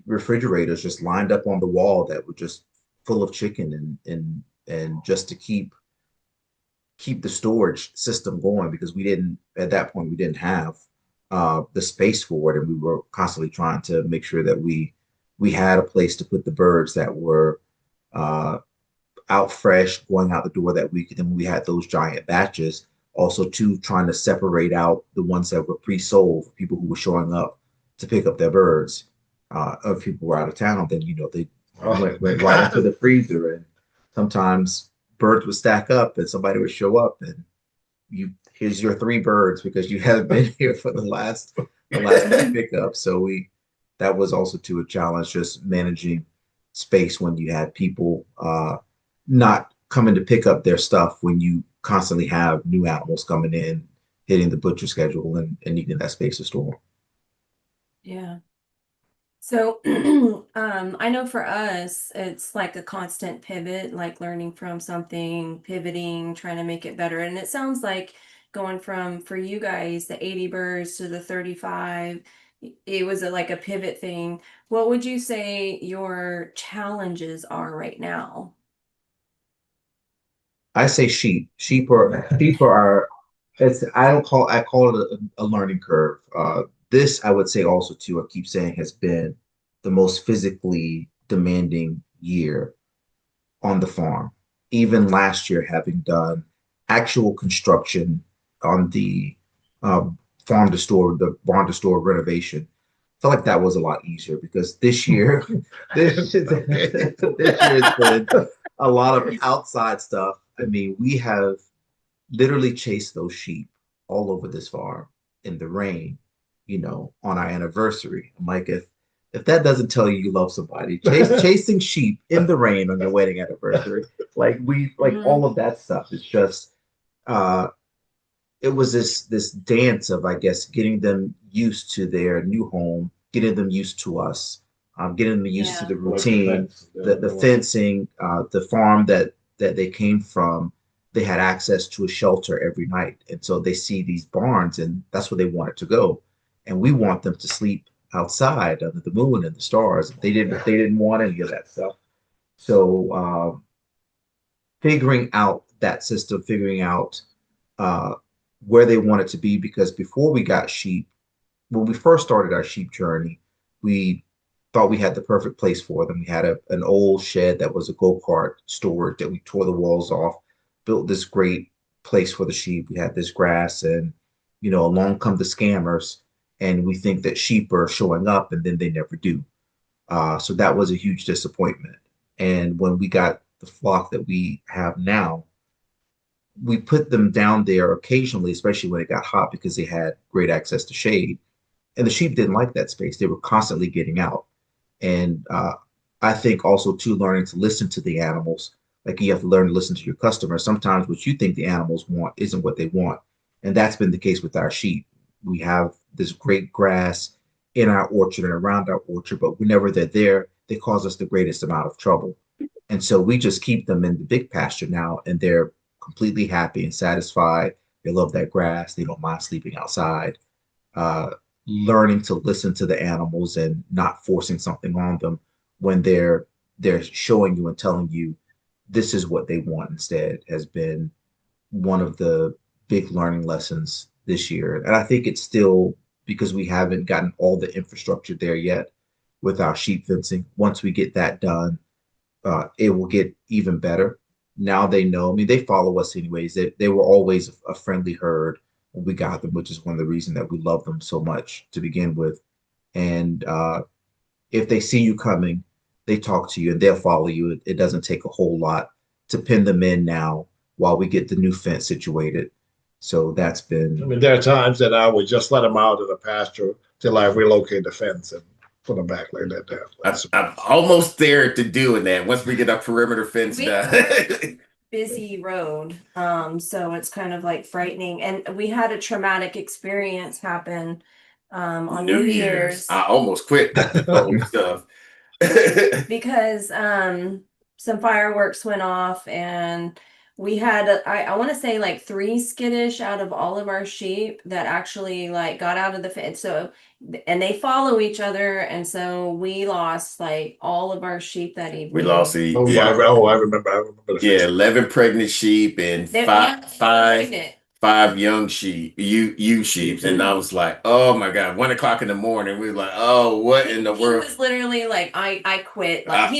refrigerators just lined up on the wall that were just full of chicken and just to keep the storage system going because we didn't at that point we didn't have the space for it, and we were constantly trying to make sure that we had a place to put the birds that were uh, out fresh, going out the door that week. And then we had those giant batches. Also, too, trying to separate out the ones that were pre-sold for people who were showing up to pick up their birds. If people were out of town, then they went right into the freezer, and sometimes birds would stack up, and somebody would show up, and here's your 3 birds because you haven't been here for the last pickup. So that was also too a challenge, just managing space when you had people not coming to pick up their stuff when you constantly have new animals coming in, hitting the butcher schedule and needing that space to store. Yeah. So I know for us, it's like a constant pivot, like learning from something, pivoting, trying to make it better. And it sounds like going from, for you guys, the 80 birds to the 35, it was like a pivot thing. What would you say your challenges are right now? I say sheep. Sheep are I call it a learning curve. This I would say also too, I keep saying has been the most physically demanding year on the farm. Even last year, having done actual construction on the um, the barn to store renovation, I felt like that was a lot easier because this year, this year has been a lot of outside stuff. I mean, we have literally chased those sheep all over this farm in the rain, on our anniversary. I'm like, if that doesn't tell you you love somebody, chasing sheep in the rain on your wedding anniversary, like all of that stuff. It's just uh it was this dance of, I guess, getting them used to their new home, getting them used to us, getting them used to Yeah. the routine, the fencing, the farm that they came from. They had access to a shelter every night, and so they see these barns, and that's where they wanted to go. And we want them to sleep outside under the moon and the stars. They didn't want any of that stuff. So figuring out that system, figuring out uh, where they wanted to be, because before we got sheep, when we first started our sheep journey, we thought we had the perfect place for them. We had an old shed that was a go-kart storage that we tore the walls off, built this great place for the sheep. We had this grass, and along come the scammers, and we think that sheep are showing up, and then they never do. So that was a huge disappointment. And when we got the flock that we have now, we put them down there occasionally, especially when it got hot because they had great access to shade. And the sheep didn't like that space. They were constantly getting out. And I think also too, learning to listen to the animals. Like you have to learn to listen to your customers. Sometimes what you think the animals want isn't what they want. And that's been the case with our sheep. We have this great grass in our orchard and around our orchard, but whenever they're there, they cause us the greatest amount of trouble. And so we just keep them in the big pasture now, and they're completely happy and satisfied. They love that grass. They don't mind sleeping outside. Uh, Learning to listen to the animals and not forcing something on them when they're showing you and telling you this is what they want instead has been one of the big learning lessons this year. And I think it's still because we haven't gotten all the infrastructure there yet with our sheep fencing. Once we get that done, it will get even better. Now they know. I mean, they follow us anyways. They were always a friendly herd when we got them, which is one of the reasons that we love them so much to begin with. And if they see you coming, they talk to you and they'll follow you. It doesn't take a whole lot to pin them in now while we get the new fence situated. So that's I been mean, there are times that I would just let them out in the pasture till I relocate the fence and put them back like that. There. I'm almost there to doing that once we get our perimeter fence We- done. Busy road. So it's kind of like frightening. And we had a traumatic experience happen on New Year's I almost quit the whole stuff. because some fireworks went off and we had I want to say like 3 skittish out of all of our sheep that actually like got out of the fence. So and they follow each other, and so we lost like all of our sheep that evening. We lost the Oh yeah, I remember. I remember the yeah, fence. 11 pregnant sheep and They five pregnant. young sheep, you sheep, and I was like, oh my god, 1 o'clock in the morning. We were like, oh, what in the He world? was literally like, I quit. Like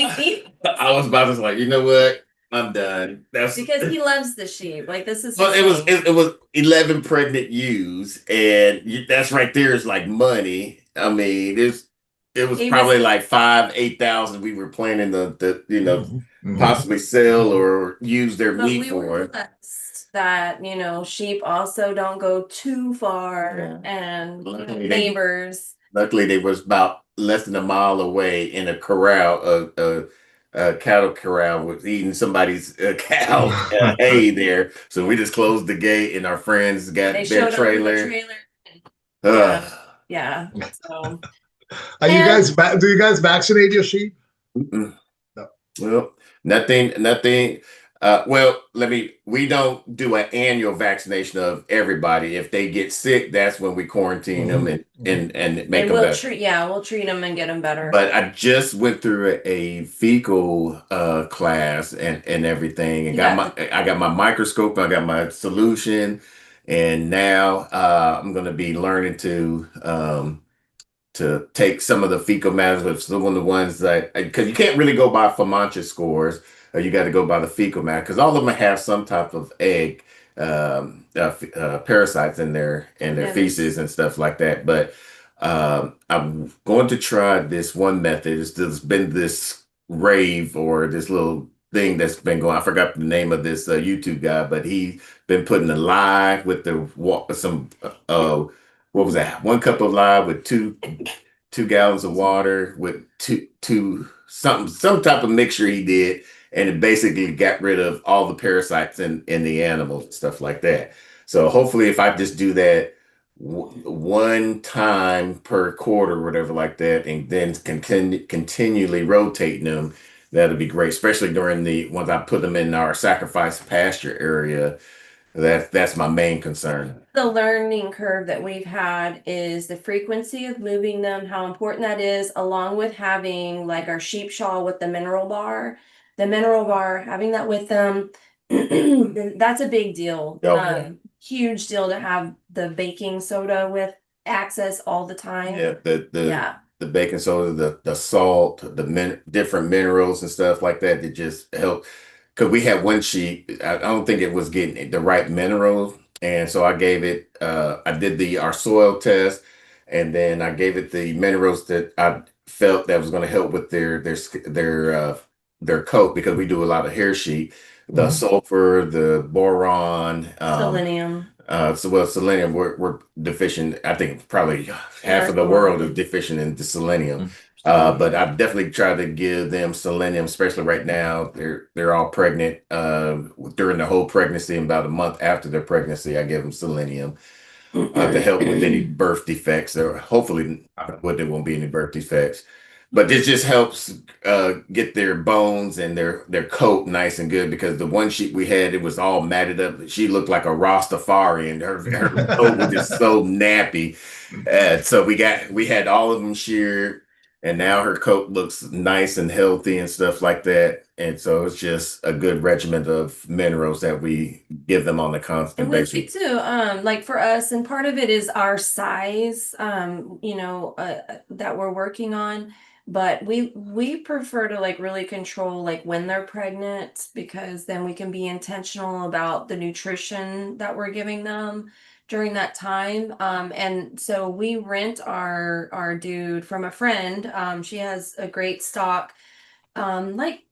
I was about to like, you know what? I'm done. That's because he loves the sheep. Like this is well, his thing. it was 11 pregnant ewes, and that's right there is like money. I mean, it was He probably was- like 5, 8,000 we were planning to Mhm. possibly sell or use their But meat we were for. blessed that sheep also don't go too far, Yeah. and Luckily, neighbors. Luckily, they was about less than a mile away in a corral, a cattle corral, was eating somebody's cow hay there. So we just closed the gate, and our friends got They their showed up with a trailer. trailer. Ugh. Yeah. So Are you guys do you guys vaccinate your sheep? Mm-mm. No. Well, nothing. Well, we don't do an annual vaccination of everybody. If they get sick, that's when we quarantine them and make and them better. we'll treat them and get them better. But I just went through a fecal class and everything, and I got my microscope, I got my solution, and now I'm going to be learning to take some of the fecal matters with some of the ones that because you can't really go by Fermantia scores, or you got to go by the fecal matter because all of them have some type of egg parasites in their feces and stuff like that. But I'm going to try this one method. There's been this rave or this little thing that's been going. I forgot the name of this YouTube guy, but he's been putting a lye with some what was that? 1 cup of lye with 2 gallons of water with some type of mixture he did, and it basically got rid of all the parasites in the animals and stuff like that. So hopefully, if I just do that one time per quarter, whatever like that, and then continually rotating them, that'll be great. Especially during the once I put them in our sacrifice pasture area. That's my main concern. The learning curve that we've had is the frequency of moving them, how important that is, along with having like our sheep shawl with the mineral bar. The mineral bar, having that with them, that's a big deal. Okay. Huge deal to have the baking soda with access all the time. Yeah, Yeah. the baking soda, the salt, different minerals and stuff like that that just help. Because we had one sheep, I don't think it was getting the right minerals, and so I gave it. I did our soil test, and then I gave it the minerals that felt that was going to help with their coat, because we do a lot of hair sheet, the sulfur, the boron, Selenium. selenium. We're deficient. I think probably half of the soil. world is deficient in the selenium. But I've definitely tried to give them selenium, especially right now. They're all pregnant. During the whole pregnancy, and about a month after their pregnancy, I give them selenium to help with any birth defects. Or hopefully, there won't be any birth defects. But this just helps get their bones and their coat nice and good, because the one sheep we had, it was all matted up. She looked like a Rastafari, and her coat was just so nappy. So we had all of them sheared, and now her coat looks nice and healthy and stuff like that. And so it's just a good regimen of minerals that we give them on a constant And we basis. see too, like for us, and part of it is our size, that we're working on. But we prefer to like really control like when they're pregnant, because then we can be intentional about the nutrition that we're giving them during that time. And so we rent our dude from a friend. She has a great stock. Like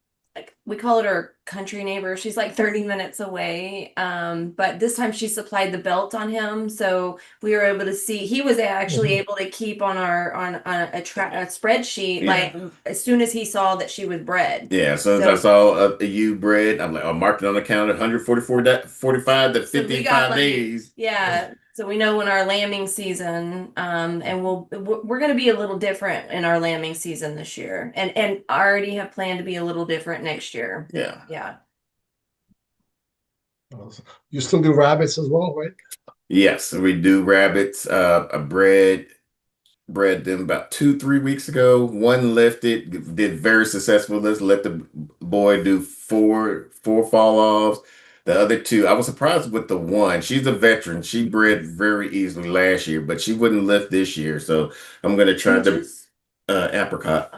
we call it our country neighbor. She's like 30 minutes away. But this time she supplied the belt on him. So we were able to see, he was actually able to keep on a spreadsheet, like as soon as he saw that she was bred. Yeah, as soon as I saw a ewe bred, I'm like, I marked it on the calendar, 145 to 55 days. Yeah. So we know when our lambing season, and we're going to be a little different in our lambing season this year, and already have planned to be a little different next year. Yeah. Yeah. You still do rabbits as well, right? Yes, we do rabbits. I bred them about 2-3 weeks ago. One lifted, did very successful. Let's let the boy do four fall offs. The other two, I was surprised with the one. She's a veteran. She bred very easily last year, but she wouldn't lift this year. So I'm gonna try the apricot.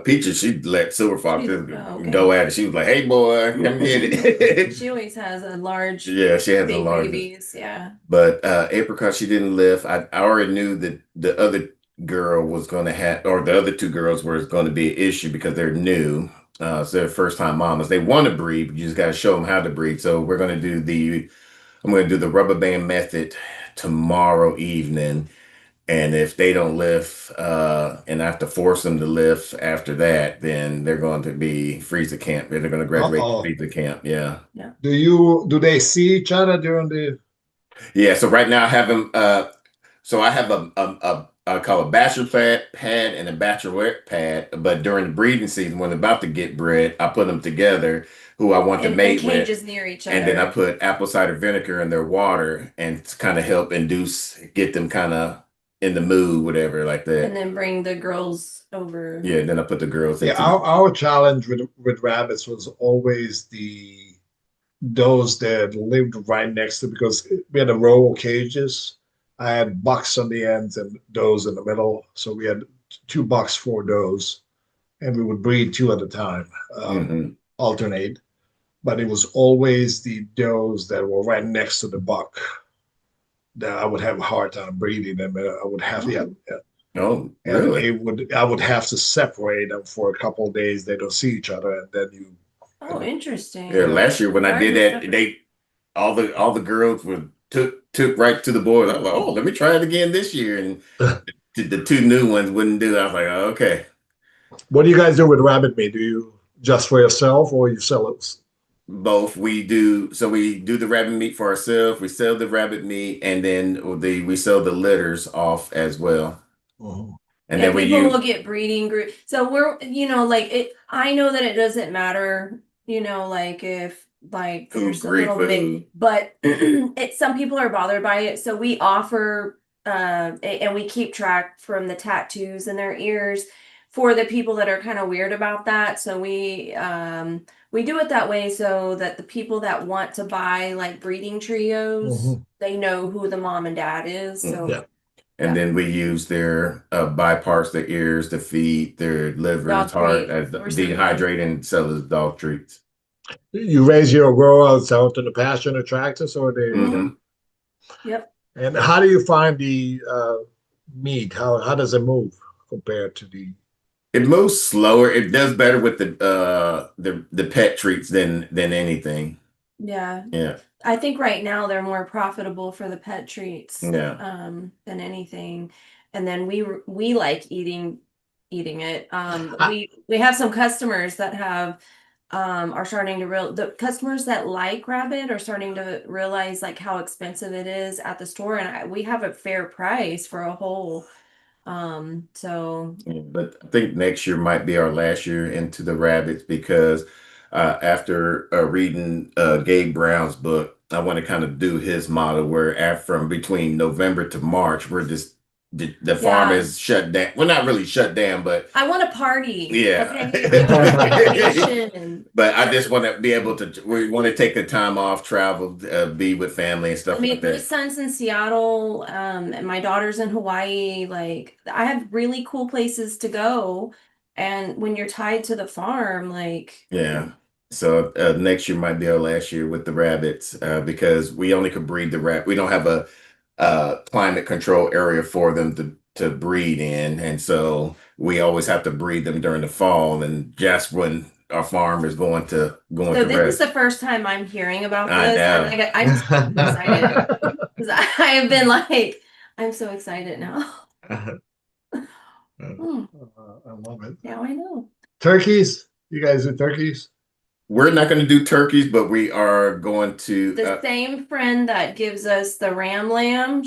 Peaches, she let Silver Fox go at it. She was like, "Hey, boy, come get it." She always has a large, she has a big large babies. Yeah. But apricot, she didn't lift. I already knew that the other girl was going to have, or the other two girls were going to be an issue, because they're new. So they're first time mamas. They want to breed, but you just got to show them how to breed. So I'm going to do the rubber band method tomorrow evening. And if they don't lift, and I have to force them to lift after that, then they're going to be freezer camp. They're going to graduate to freezer camp. Yeah. Yeah. Do they see each other during the? Yeah. So right now I have them. So I have I call a bachelor pad and a bachelorette pad. But during the breeding season, when they're about to get bred, I put them together. Who I want to mate with, cages near each other, and then I put apple cider vinegar in their water, and to kind of help get them kind of in the mood, whatever, like that. And then bring the girls over. Yeah, then I put the girls. Yeah, our challenge with rabbits was always those that lived right next to, because we had a row of cages. I had bucks on the ends and does in the middle, so we had 2 bucks, 4 does, and we would breed 2 at a time, alternate. But it was always the does that were right next to the buck that I would have a hard time breeding them. I would have Oh, really? I would have to separate them for a couple of days. They don't see each other, and then you. Oh, interesting. Yeah, last year when I did that, all the girls took right to the board. I was like, oh, let me try it again this year, and the 2 new ones wouldn't do. I was like, oh, okay. What do you guys do with rabbit meat? Do you just for yourself, or you sell it? Both. We do the rabbit meat for ourselves. We sell the rabbit meat, and then we sell the litters off as well. And then people will get breeding group. So we're, like it. I know that it doesn't matter, like if like there's a little bit, but some people are bothered by it. So we offer, and we keep track from the tattoos in their ears for the people that are kind of weird about that. So we do it that way so that the people that want to buy like breeding trios, they know who the mom and dad is. So. Yeah. And then we use their buy parts, their ears, the feet, their livers, heart, as dehydrate and sell as dog treats. You raise your grow-outs out to the pasture and the tractors, or they? Yep. And how do you find the meat? How does it move? compared to the. It moves slower. It does better with the pet treats than anything. Yeah. Yeah. I think right now they're more profitable for the pet treats Yeah. than anything. And then we like eating it. We have some customers that have are starting to the customers that like rabbit are starting to realize like how expensive it is at the store, and we have a fair price for a whole. So Yeah, but I think next year might be our last year into the rabbits because after reading Gabe Brown's book, I want to kind of do his model where from between November to March, we're just the farm yeah, is shut down. Well, not really shut down, but I want a party. yeah. Okay, I want a vacation. But I just want to be able to. We want to take the time off, travel, be with family and I stuff mean, like my that. son's in Seattle, and my daughter's in Hawaii. Like, I have really cool places to go. And when you're tied to the farm, like, Yeah. So next year might be our last year with the rabbits because we only could breed the rabbit. We don't have a climate control area for them to breed in, and so we always have to breed them during the fall. And just when our farm is going to so this is rest, the first time I'm hearing about I this. And know. I'm just excited because I have been like, I'm so excited now. Hmm, I love it. now I know. Turkeys? You guys do turkeys? We're not going to do turkeys, but we are going to. The same friend that gives us the ram lamb,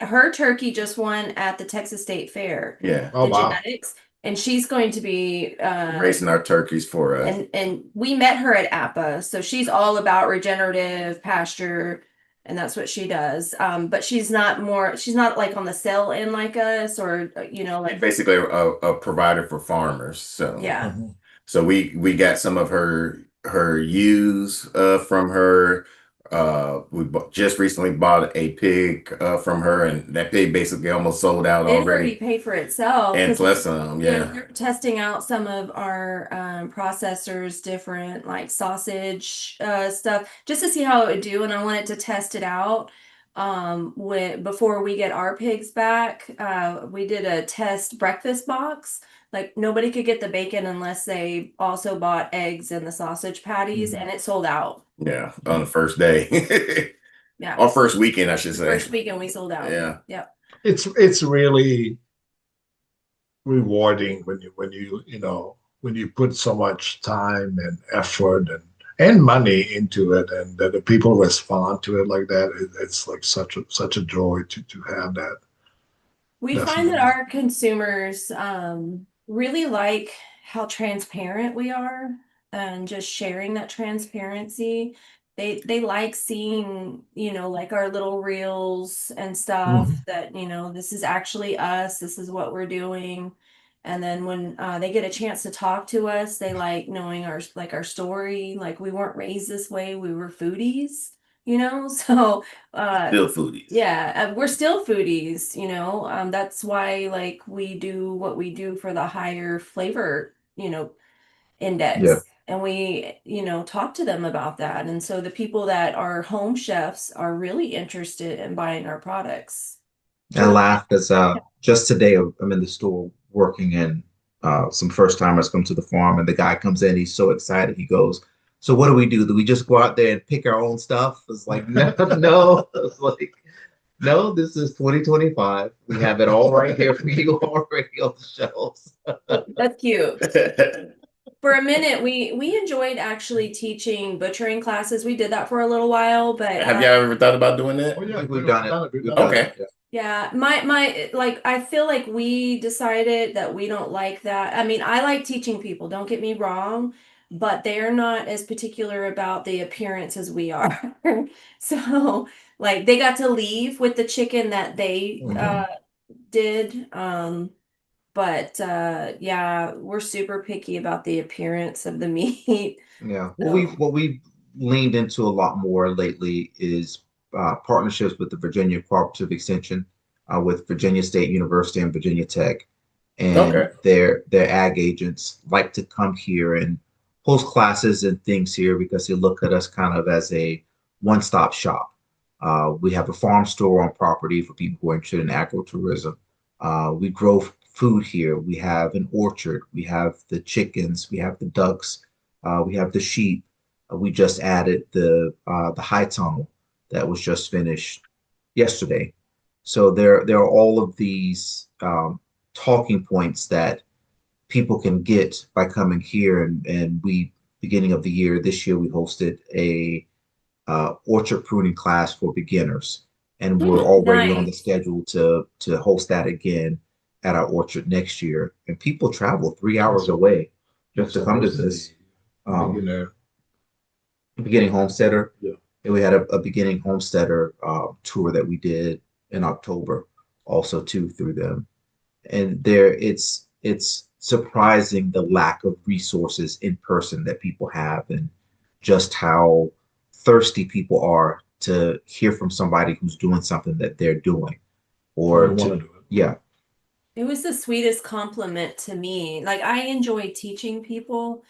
her turkey just won at the Texas State Fair, Yeah, Oh the wow. genetics, and she's going to be raising our turkeys for us. and we met her at APA, so she's all about regenerative pasture, and that's what she does. But she's not like on the sell end like us, or like Basically a provider for farmers. So yeah. Mhm. so we got some of her ewes from her. Just recently bought a pig from her, and that pig basically almost sold out It already already. paid for itself. And 'Cause plus some, yeah. we're testing out some of our processors, different like sausage stuff, just to see how it would do. And I wanted to test it out before we get our pigs back. We did a test breakfast box. Like nobody could get the bacon unless they also bought eggs and the sausage patties, and it sold out. Yeah, on the first day. Yeah, Or first weekend, I should say. first weekend we sold out. Yeah. Yep. It's really rewarding when you put so much time and effort and money into it, and that the people respond to it like that. It's like such a joy to have that. We find that Definitely. our consumers really like how transparent we are and just sharing that transparency. They like seeing, like our little reels and stuff Mhm. that, this is actually us, this is what we're doing. And then when they get a chance to talk to us, they like knowing our story. Like we weren't raised this way, we were foodies, so Still foodies. yeah, we're still foodies, that's why like we do what we do for the higher flavor, Yeah. index. And we, talk to them about that. And so the people that are home chefs are really interested in buying our products. I laugh because just today I'm in the store working, and some first timers come to the farm, and the guy comes in. He's so excited. He goes, "So what do we do? Do we just go out there and pick our own stuff?" It's like, no, no. It's like, no. This is 2025. We have it all right here for you already on the shelves. That's cute. For a minute, we enjoyed actually teaching butchering classes. We did that for a little while, but Have y'all ever thought about doing that? Oh yeah, We've done it. We've We've done done Okay. it. Yeah. yeah, my like I feel like we decided that we don't like that. I mean, I like teaching people, don't get me wrong, but they're not as particular about the appearance as we are. So, like they got to leave with the chicken that they Mhm. did. But yeah, we're super picky about the appearance of the meat. Yeah. So, What we've leaned into a lot more lately is partnerships with the Virginia Cooperative Extension, with Virginia State University and Virginia Tech, and Okay. their ag agents like to come here and host classes and things here because they look at us kind of as a one-stop shop. We have a farm store on property for people who are interested in agritourism. We grow food here. We have an orchard. We have the chickens. We have the ducks. We have the sheep. We just added the high tunnel that was just finished yesterday. So there are all of these talking points that people can get by coming here. And we, beginning of the year, this year we hosted a orchard pruning class for beginners, and we're already on the Nice. schedule to host that again at our orchard next year. And people travel 3 hours away just to come to this Beginner. beginning homesteader. Yeah. And we had a beginning homesteader tour that we did in October, also too, through them. And there, it's surprising the lack of resources in person that people have, and just how thirsty people are to hear from somebody who's doing something that they're doing, Or or want to, to do it. yeah. It was the sweetest compliment to me. Like I enjoy teaching people,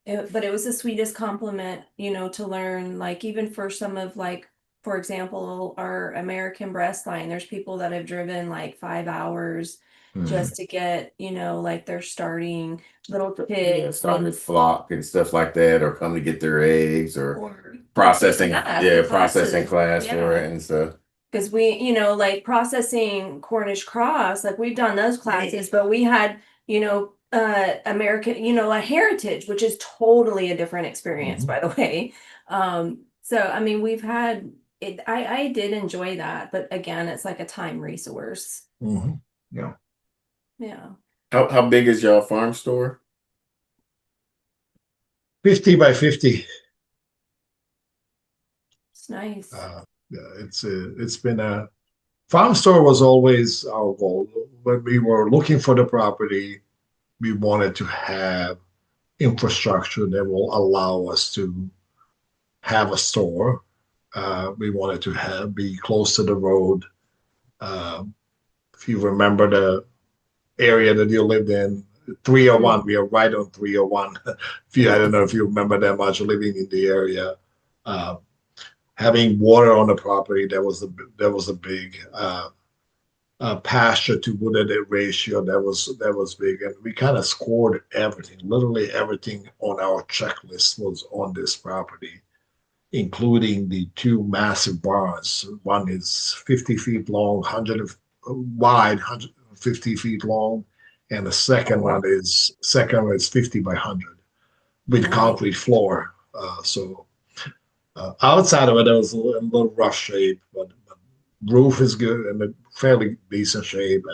but it was the sweetest compliment, to learn, like even for some of like, for example, our American breast line, there's people that have driven like 5 hours Mhm. just to get, like they're starting little Yeah, kids starting with flock and stuff like that, or come to get their eggs, or or processing, yeah, yeah, for processing classes. class for Yeah. it and stuff. Because we, like processing Cornish cross, like we've done those classes, but we had, American, a heritage, which is totally a different experience, Mhm. by the way. So I mean, we've had it, I did enjoy that, but again, it's like a time resource. Mhm. Yeah. Yeah. How big is y'all farm store? 50 by 50. It's nice. Yeah, it's been a farm store was always our goal. When we were looking for the property, we wanted to have infrastructure that will allow us to have a store. We wanted to be close to the road. Um, if you remember the area that you lived in, 301, we are right on 301. If you, I don't know if you remember that much living in the area. Uh, Having water on the property, that was a big pasture to wooded ratio. That was big, and we kind of scored everything. Literally everything on our checklist was on this property, including the two massive barns. One is 50 feet long, 100 wide, 150 feet long, and the Oh, second one wow. is 50 by 100 with Nice. concrete floor. So outside of it, it was a little rough shape, but roof is good and a fairly decent shape.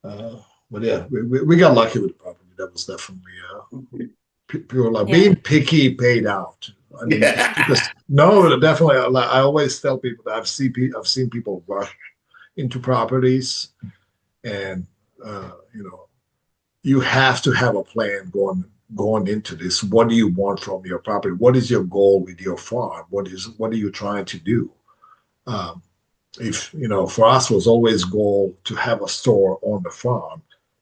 But yeah, we got lucky with the property. That was definitely pure luck. Yeah. Being picky paid out. I mean, Yeah. because no, definitely. I always tell people that I've seen people rush into properties, and you know, you have to have a plan going into this. What do you want from your property? What is your goal with your farm? What are you trying to do? Um, if for us was always goal to have a store on the farm,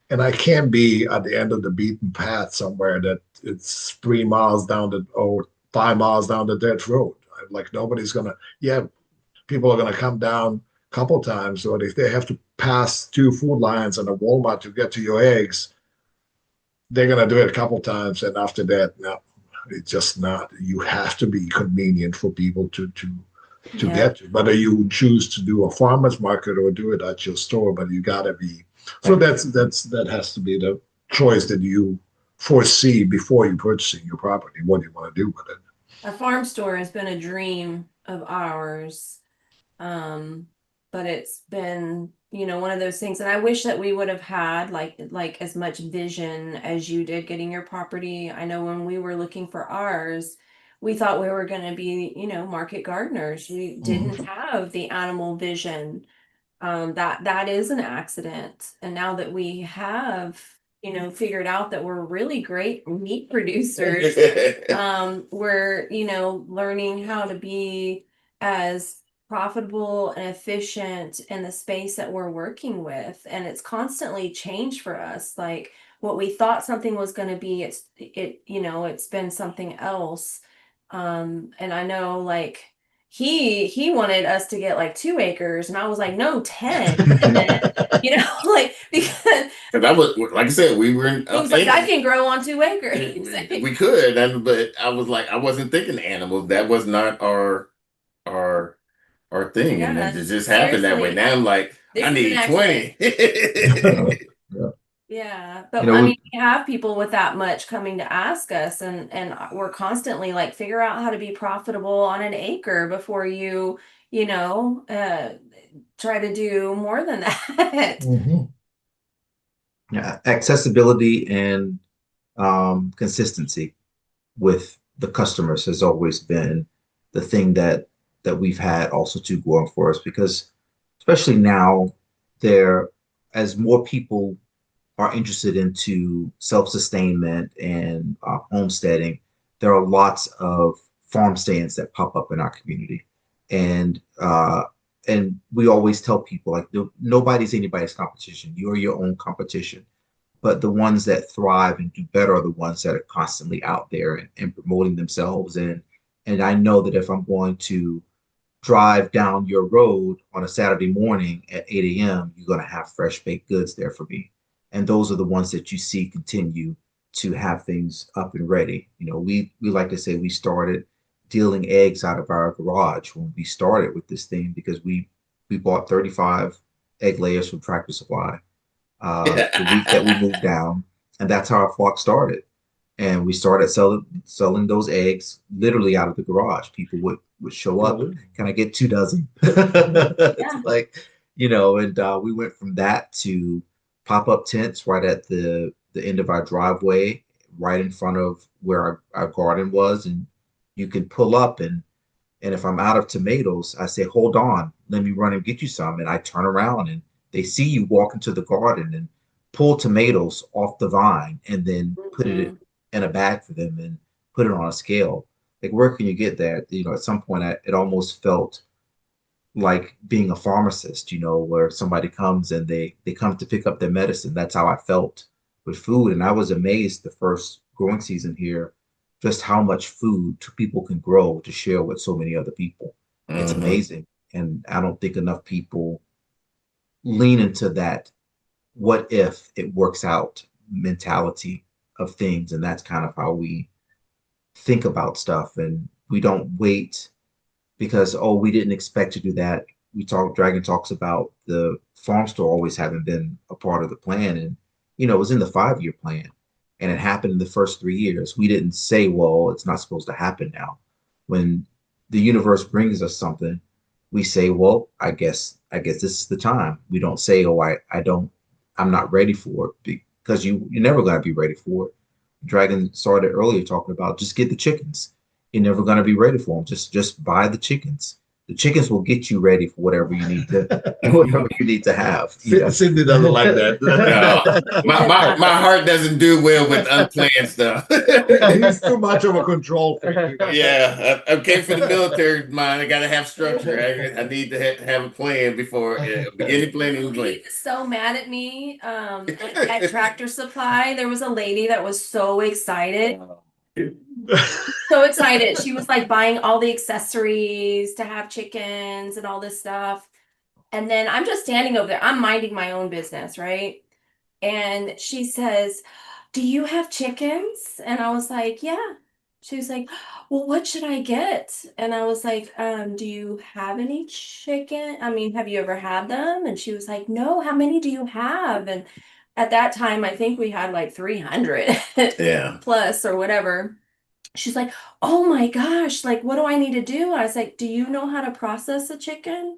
and I can't be at the end of the beaten path somewhere that it's 3 miles down the or 5 miles down the dirt road. Like nobody's gonna. Yeah, people are gonna come down a couple times, or if they have to pass two food lines and a Walmart to get to your eggs, they're gonna do it a couple times, and after that, no, it's just not. You have to be convenient for people to Yeah. get to. Whether you choose to do a farmer's market or do it at your store, but you gotta be. So that has to be the choice that you foresee before you purchasing your property. What do you want to do with it? A farm store has been a dream of ours. Um, but it's been, one of those things, and I wish that we would have had like as much vision as you did getting your property. I know when we were looking for ours, we thought we were going to be, market gardeners. We Mhm. didn't have the animal vision. That is an accident. And now that we have, figured out that we're really great meat producers, we're, learning how to be as profitable and efficient in the space that we're working with. And it's constantly changed for us. Like what we thought something was going to be, it's been something else. And I know like he wanted us to get like 2 acres, and I was like, no, 10. And then, like, because I was, like I said, we were in. he was like, I can grow on 2 acres. We could, but I was like, I wasn't thinking animals. That was not our thing, and Yeah, it just happened that way. seriously, Now I'm like, this I is an need accident. 20. Yeah, but You know, I we, mean, we have people with that much coming to ask us, and we're constantly like, figure out how to be profitable on an acre before you know, try to do more than that. Mhm. yeah, accessibility and consistency with the customers has always been the thing that we've had also to going for us, because especially now, there as more people are interested into self-sustainment and homesteading, there are lots of farm stands that pop up in our community, and we always tell people like nobody's anybody's competition. You're your own competition, but the ones that thrive and do better are the ones that are constantly out there and promoting themselves. And I know that if I'm going to drive down your road on a Saturday morning at 8 a.m., you're going to have fresh baked goods there for me. And those are the ones that you see continue to have things up and ready. We like to say we started dealing eggs out of our garage when we started with this thing, because we bought 35 egg layers from Tractor Supply the week that we moved down, and that's how our flock started. And we started selling those eggs literally out of the garage. People would show up. Can I get 2 dozen? It's like, and we went from that to pop-up tents right at the end of our driveway, right in front of where our garden was. And you can pull up, and if I'm out of tomatoes, I say, hold on, let me run and get you some. And I turn around and they see you walk into the garden and pull tomatoes off the vine and then put it in a bag for them and put it on a scale. Like, where can you get that? At some point, it almost felt like being a pharmacist, where somebody comes and they come to pick up their medicine. That's how I felt with food. And I was amazed the first growing season here, just how much food people can grow to share with so many other people. It's amazing. And I don't think enough people lean into that what if it works out mentality of things. And that's kind of how we think about stuff. And we don't wait because, oh, we didn't expect to do that. Dragon talks about the farm store always having been a part of the plan. And, it was in the 5-year plan and it happened in the first 3 years. We didn't say, well, it's not supposed to happen now. When the universe brings us something, we say, well, I guess this is the time. We don't say, oh, I'm not ready for it, because you're never going to be ready for it. Dragon started earlier talking about just get the chickens. You're never going to be ready for them. Just buy the chickens. The chickens will get you ready for whatever you need to have. Sidney doesn't like that. No, my heart doesn't do well with unplanned stuff. He's too much of a control freak. Yeah, I came from the military mind. I got to have structure. I need to have a plan before any planning. He was so mad at me. At Tractor Supply, there was a lady that was so excited. So excited. She was like buying all the accessories to have chickens and all this stuff. And then I'm just standing over there. I'm minding my own business, right? And she says, do you have chickens? And I was like, yeah. She was like, well, what should I get? And I was like, do you have any chicken? I mean, have you ever had them? And she was like, no, how many do you have? And at that time, I think we had like 300 plus or whatever. She's like, oh my gosh, like, what do I need to do? I was like, do you know how to process a chicken?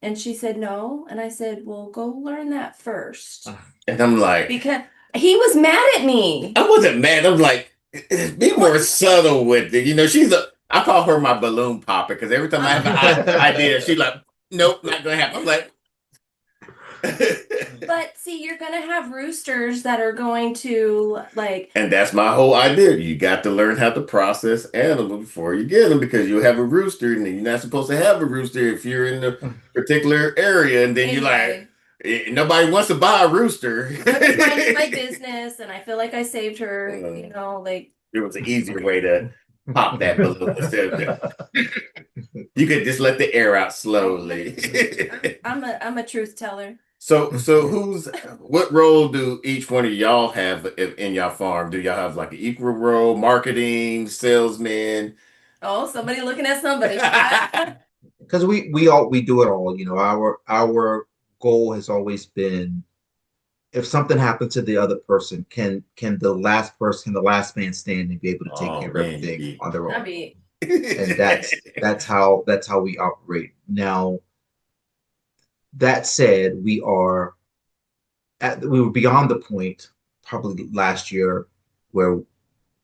And she said, no. And I said, well, go learn that first. And I'm like, because he was mad at me. I wasn't mad. I'm like, be more subtle with it. I call her my balloon popper, because every time I have an idea, she's like, nope, not going to happen. I'm like, but see, you're going to have roosters that are going to like. And that's my whole idea. You got to learn how to process animals before you get them, because you have a rooster and you're not supposed to have a rooster if you're in a particular area. And then you're like, nobody wants to buy a rooster. I'm minding my business and I feel like I saved her, like. It was an easier way to pop that balloon instead of You could just let the air out slowly. I'm a truth teller. So what role do each one of y'all have in y'all farm? Do y'all have like an equal role, marketing, salesman? Oh, somebody looking at somebody. Because we do it all. You know, our goal has always been, if something happened to the other person, can the last man standing be able to take Oh care of man, everything on their That'd own? be And that's how we operate. Now, that said, we were beyond the point probably last year where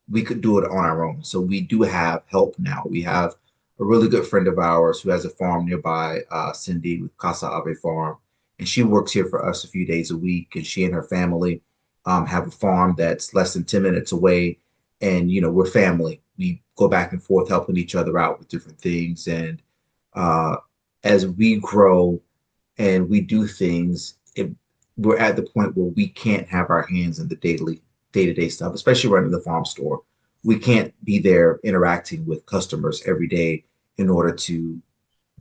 we could do it on our own. So we do have help now. We have a really good friend of ours who has a farm nearby, Cindy with Casa Ave Farm, and she works here for us a few days a week. And she and her family have a farm that's less than 10 minutes away. And you know, we're family. We go back and forth helping each other out with different things. And uh, as we grow and we do things, we're at the point where we can't have our hands in the day-to-day stuff, especially running the farm store. We can't be there interacting with customers every day in order to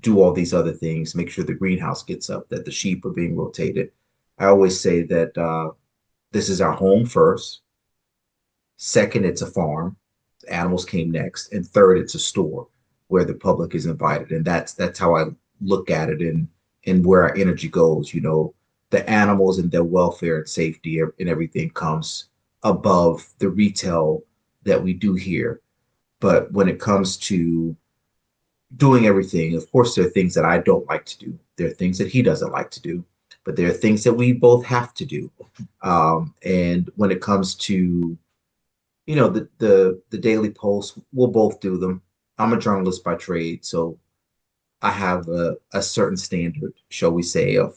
do all these other things, make sure the greenhouse gets up, that the sheep are being rotated. I always say that this is our home first. Second, it's a farm. Animals came next, and third, it's a store where the public is invited, and that's how I look at it, and where our energy goes. You know, the animals and their welfare and safety and everything comes above the retail that we do here. But when it comes to doing everything, of course, there are things that I don't like to do. There are things that he doesn't like to do, but there are things that we both have to do. And when it comes to, you know, the daily posts, we'll both do them. I'm a journalist by trade, so I have a certain standard, shall we say, of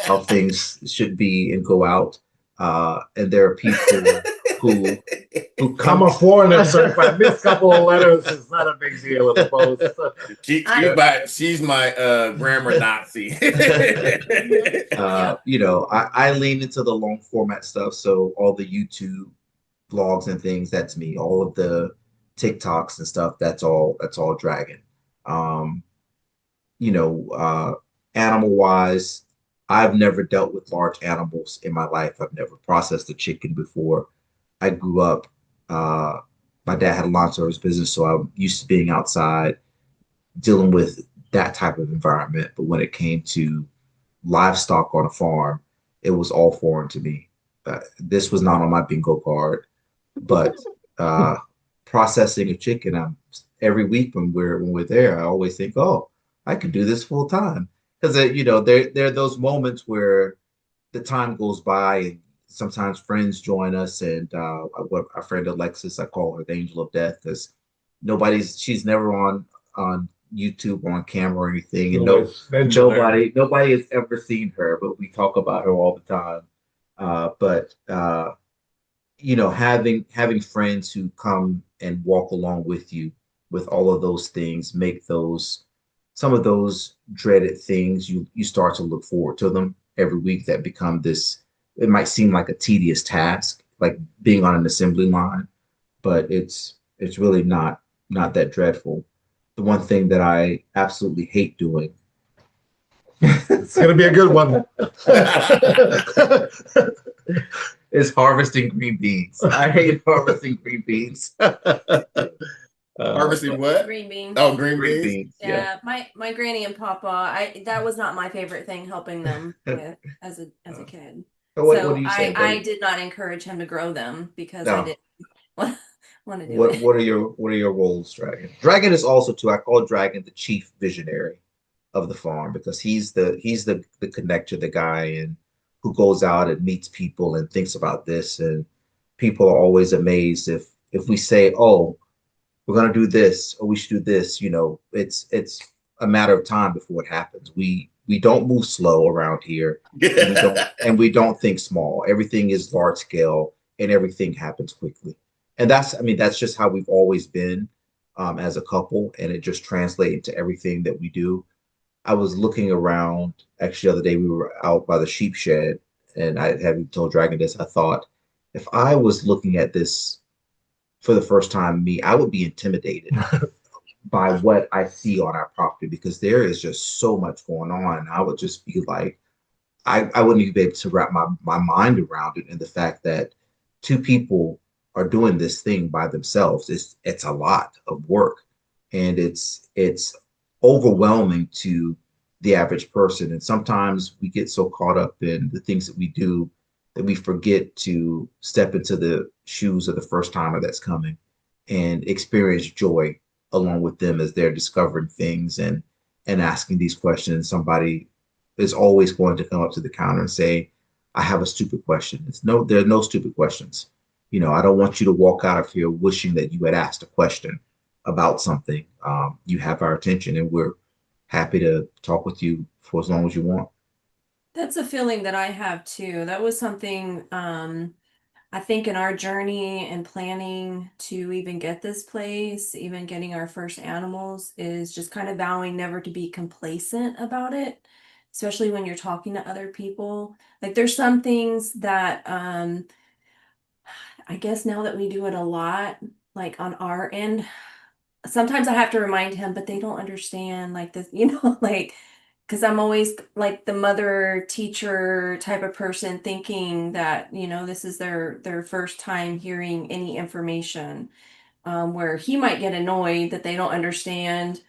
how things should be and go out. And there are people who I'm come. a foreigner, so if I miss a couple of letters, it's not a big deal, I suppose. She's my grammar Nazi. You know, I lean into the long format stuff. So all the YouTube vlogs and things, that's me. All of the TikToks and stuff, that's all Dragon. Um, you know, animal wise, I've never dealt with large animals in my life. I've never processed a chicken before. I grew up, uh, my dad had a lawn service business, so I'm used to being outside dealing with that type of environment. But when it came to livestock on a farm, it was all foreign to me. This was not on my bingo card, but uh, processing a chicken, every week when we're there, I always think, oh, I could do this full time because you know there are those moments where the time goes by and sometimes friends join us and what our friend Alexis, I call her the angel of death because she's never on YouTube or on camera or anything, and nobody has ever seen her, but we talk about her all the time. But you know, having friends who come and walk along with you with all of those things make those some of those dreaded things, you start to look forward to them every week. That become this, it might seem like a tedious task, like being on an assembly line, but it's really not that dreadful. The one thing that I absolutely hate doing. It's going to be a good one. Is harvesting green beans. I hate harvesting green beans. Harvesting what? Green beans. Oh, green Green beans. beans. Yeah, my granny and papa, that was not my favorite thing helping them with as a kid. So what So do you say, I buddy? did not encourage him to grow them because No. I didn't want to do What it. what are your roles, Dragon? Dragon is also too. I call Dragon the chief visionary of the farm because he's the connector, the guy and who goes out and meets people and thinks about this. And people are always amazed if we say, oh, we're gonna do this or we should do this. You know, it's a matter of time before it happens. We don't move slow around here, and we don't think small. Everything is large scale and everything happens quickly. And that's just how we've always been as a couple, and it just translates into everything that we do. I was looking around actually the other day. We were out by the sheep shed, and I haven't told Dragon this. I thought if I was looking at this for the first time, I would be intimidated by what I see on our property, because there is just so much going on. I would just be like, I wouldn't even be able to wrap my mind around it. And the fact that two people are doing this thing by themselves, it's a lot of work. And it's overwhelming to the average person. And sometimes we get so caught up in the things that we do that we forget to step into the shoes of the first timer that's coming and experience joy along with them as they're discovering things and asking these questions. Somebody is always going to come up to the counter and say, I have a stupid question. There are no stupid questions. I don't want you to walk out of here wishing that you had asked a question about something. You have our attention, and we're happy to talk with you for as long as you want. That's a feeling that I have too. That was something I think in our journey and planning to even get this place, even getting our first animals, is just kind of vowing never to be complacent about it, especially when you're talking to other people. Like there's some things that I guess now that we do it a lot, like on our end, sometimes I have to remind him, but they don't understand like this, like because I'm always like the mother teacher type of person thinking that, this is their first time hearing any information, where he might get annoyed that they don't understand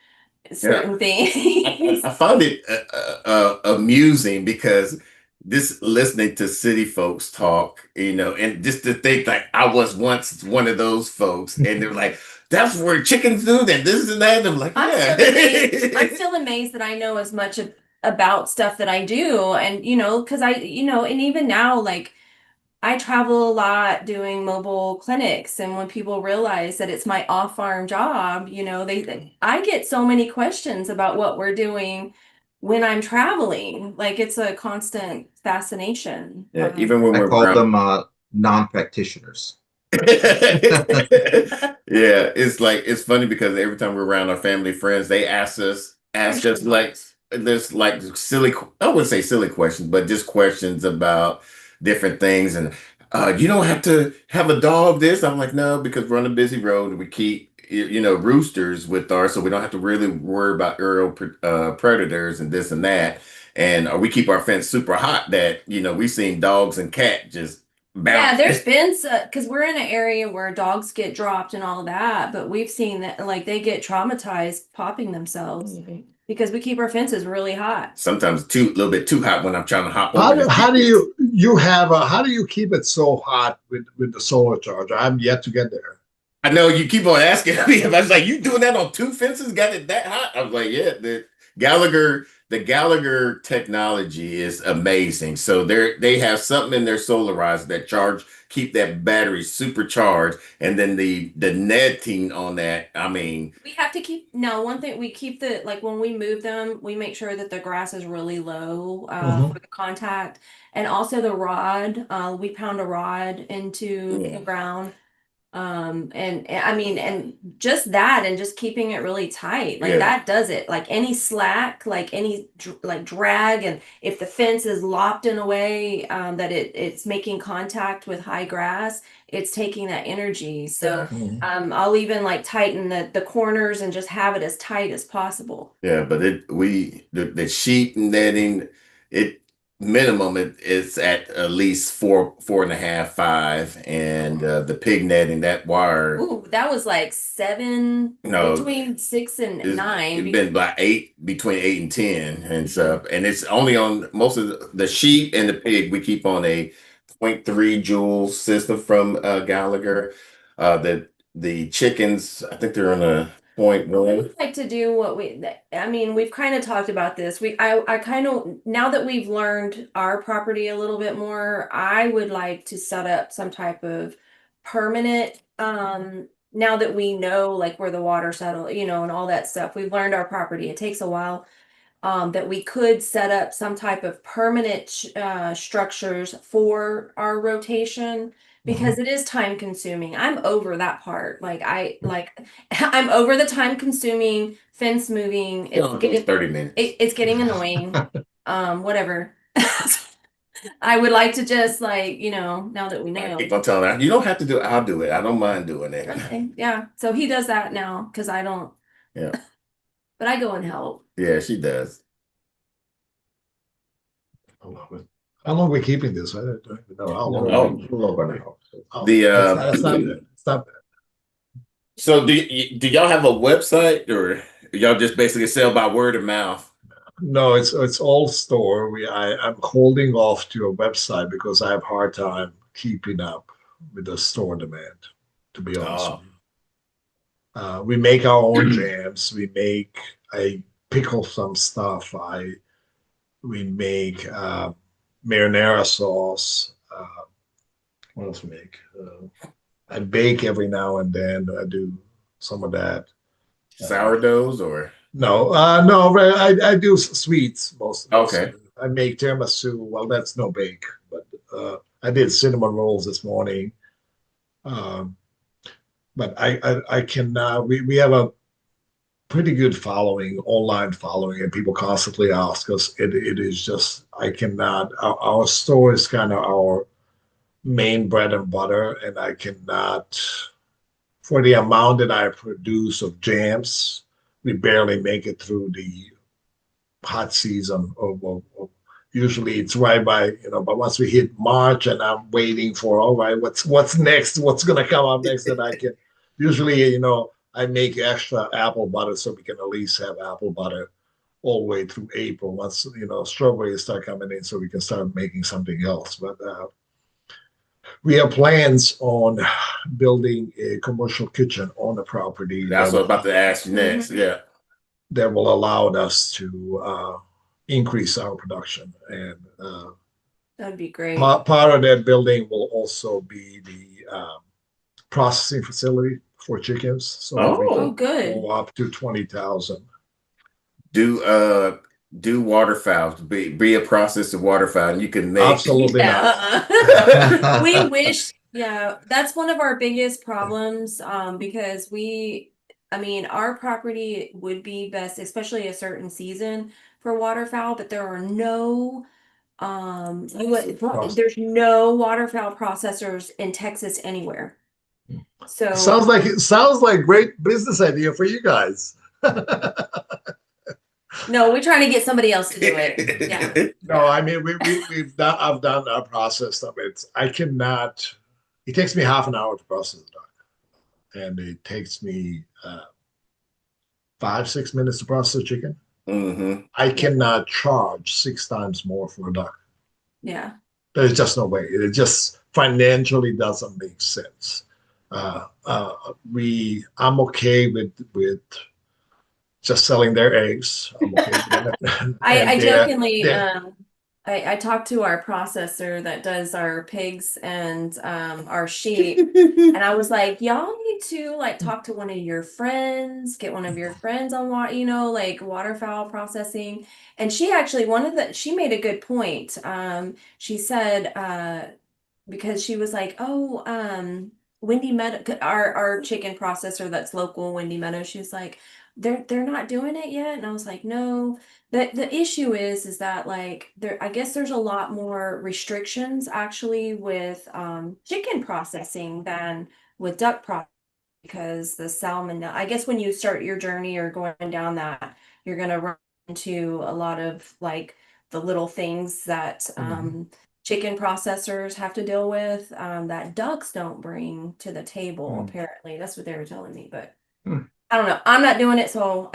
certain things. I found it amusing because this listening to city folks talk, and just to think like I was once one of those folks, and they're like, "That's where chickens do that, this and that." And I'm like, "Yeah." I'm still amazed that I know as much about stuff that I do, and because and even now, like I travel a lot doing mobile clinics, and when people realize that it's my off-farm job, I get so many questions about what we're doing when I'm traveling. Like it's a constant fascination. Yeah, even when I we're call around. them non-practitioners. Yeah, it's funny because every time we're around our family friends, they ask us like there's like silly, I wouldn't say silly questions, but just questions about different things. And you don't have to have a dog this. I'm like, no, because we're on a busy road and we keep roosters with ours, so we don't have to really worry about aerial predators and this and that. And we keep our fence super hot that we've seen dogs and cat just Yeah, bounce. there's been because we're in an area where dogs get dropped and all of that, but we've seen that like they get traumatized popping themselves because we keep our fences really hot. Sometimes a little bit too hot when I'm trying to hop How over do, the how do fence. how do you keep it so hot with the solar charger? I'm yet to get there. I know you keep on asking me. I was like, "You doing that on two fences? Got it that hot?" I was like, "Yeah." The Gallagher technology is amazing. So they have something in their solarizer that keep that battery supercharged, and then the netting on that. I mean, We have to keep, no, one thing, we keep like when we move them, we make sure that the grass is really low Mhm. for the contact. And also the rod, we pound a rod into the ground. And I mean, and just that, and just keeping it really tight, like yeah. that does it. Like any slack, like any like drag, and if the fence is lopped in a way that it's making contact with high grass, it's taking that energy. So Mhm. I'll even like tighten the corners and just have it as tight as possible. Yeah, but the sheet netting, it minimum it is at least four and a half, five, and the pig netting that wire, Ooh, that was like seven, no, between 6 and nine. it's been about between 8 and 10 and stuff, and it's only on most of the sheep and the pig. We keep on a point 0.3 joule system from Gallagher. The chickens, I think they're on a point I 0.1. would like to do I mean, we've kind of talked about this. I kind of, now that we've learned our property a little bit more, I would like to set up some type of permanent, now that we know like where the water settle, and all that stuff. We've learned our property. It takes a while, that we could set up some type of permanent structures for our rotation, because it is time consuming. I'm over that part. Like I'm over the time consuming fence moving. It's 30 minutes. It's getting annoying. Whatever. I would like to just like, now that we I know. keep on telling her, you don't have to do it. I'll do it. I don't mind doing it. Okay, yeah. So he does that now because I don't. Yeah. But I go and help. Yeah, she does. I love it. How long are we keeping this? I don't even know how long. Oh. Over now. Oh, The, it's not bad. It's not bad. So do y'all have a website, or y'all just basically sell by word of mouth? No, it's all store. I'm holding off to a website because I have a hard time keeping up with the store demand, to be honest with you. We make our own jams. I pickle some stuff. We make marinara sauce. What else we make? I bake every now and then. I do some of that. Sourdoughs or No. I do sweets most. okay. I make tiramisu. Well, that's no bake, but I did cinnamon rolls this morning. Um, but I can we have a pretty good following, online following, and people constantly ask us. It is just I cannot. Our store is kind of our main bread and butter, and I cannot for the amount that I produce of jams. We barely make it through the hot season usually it's right by but once we hit March and I'm waiting for all right what's next, what's going to come up next, and I can usually I make extra apple butter so we can at least have apple butter all the way through April once strawberries start coming in so we can start making something else. But we have plans on building a commercial kitchen on the property That's what I'm about to ask you next. Yeah. that will allow us to increase our production. And That'd be great. part of that building will also be the processing facility for chickens. So we can good. go up to 20,000. Do waterfowl be a process of waterfowl, and you can make Absolutely not. We wish, yeah, that's one of our biggest problems, because our property would be best, especially a certain season for waterfowl, but there are no there's no waterfowl processors in Texas anywhere. So sounds like great business idea for you guys. no, we're trying to get somebody else to do it. Yeah. No, I mean I've done our process of it. It takes me half an hour to process the duck, and it takes me 5-6 minutes to process a chicken. Mm-hmm. I cannot charge 6 times more for a duck. Yeah. There's just no way. It just financially doesn't make sense. I'm okay with just selling their eggs. I'm okay with that. I jokingly I talked to our processor that does our pigs and our sheep, and I was like, y'all need to talk to one of your friends, get one of your friends on waterfowl processing. And she actually she made a good point. She said because she was like, Windy Meadow, our chicken processor that's local, Windy Meadow, she was like, they're not doing it yet. And I was like, no. The issue is that I guess there's a lot more restrictions actually with chicken processing than with duck processing, because the salmonella, I guess when you start your journey or going down that, you're gonna run into a lot of the little things that chicken processors have to deal with that ducks don't bring to the table. Apparently, that's what they were telling me, but I don't know. I'm not doing it, so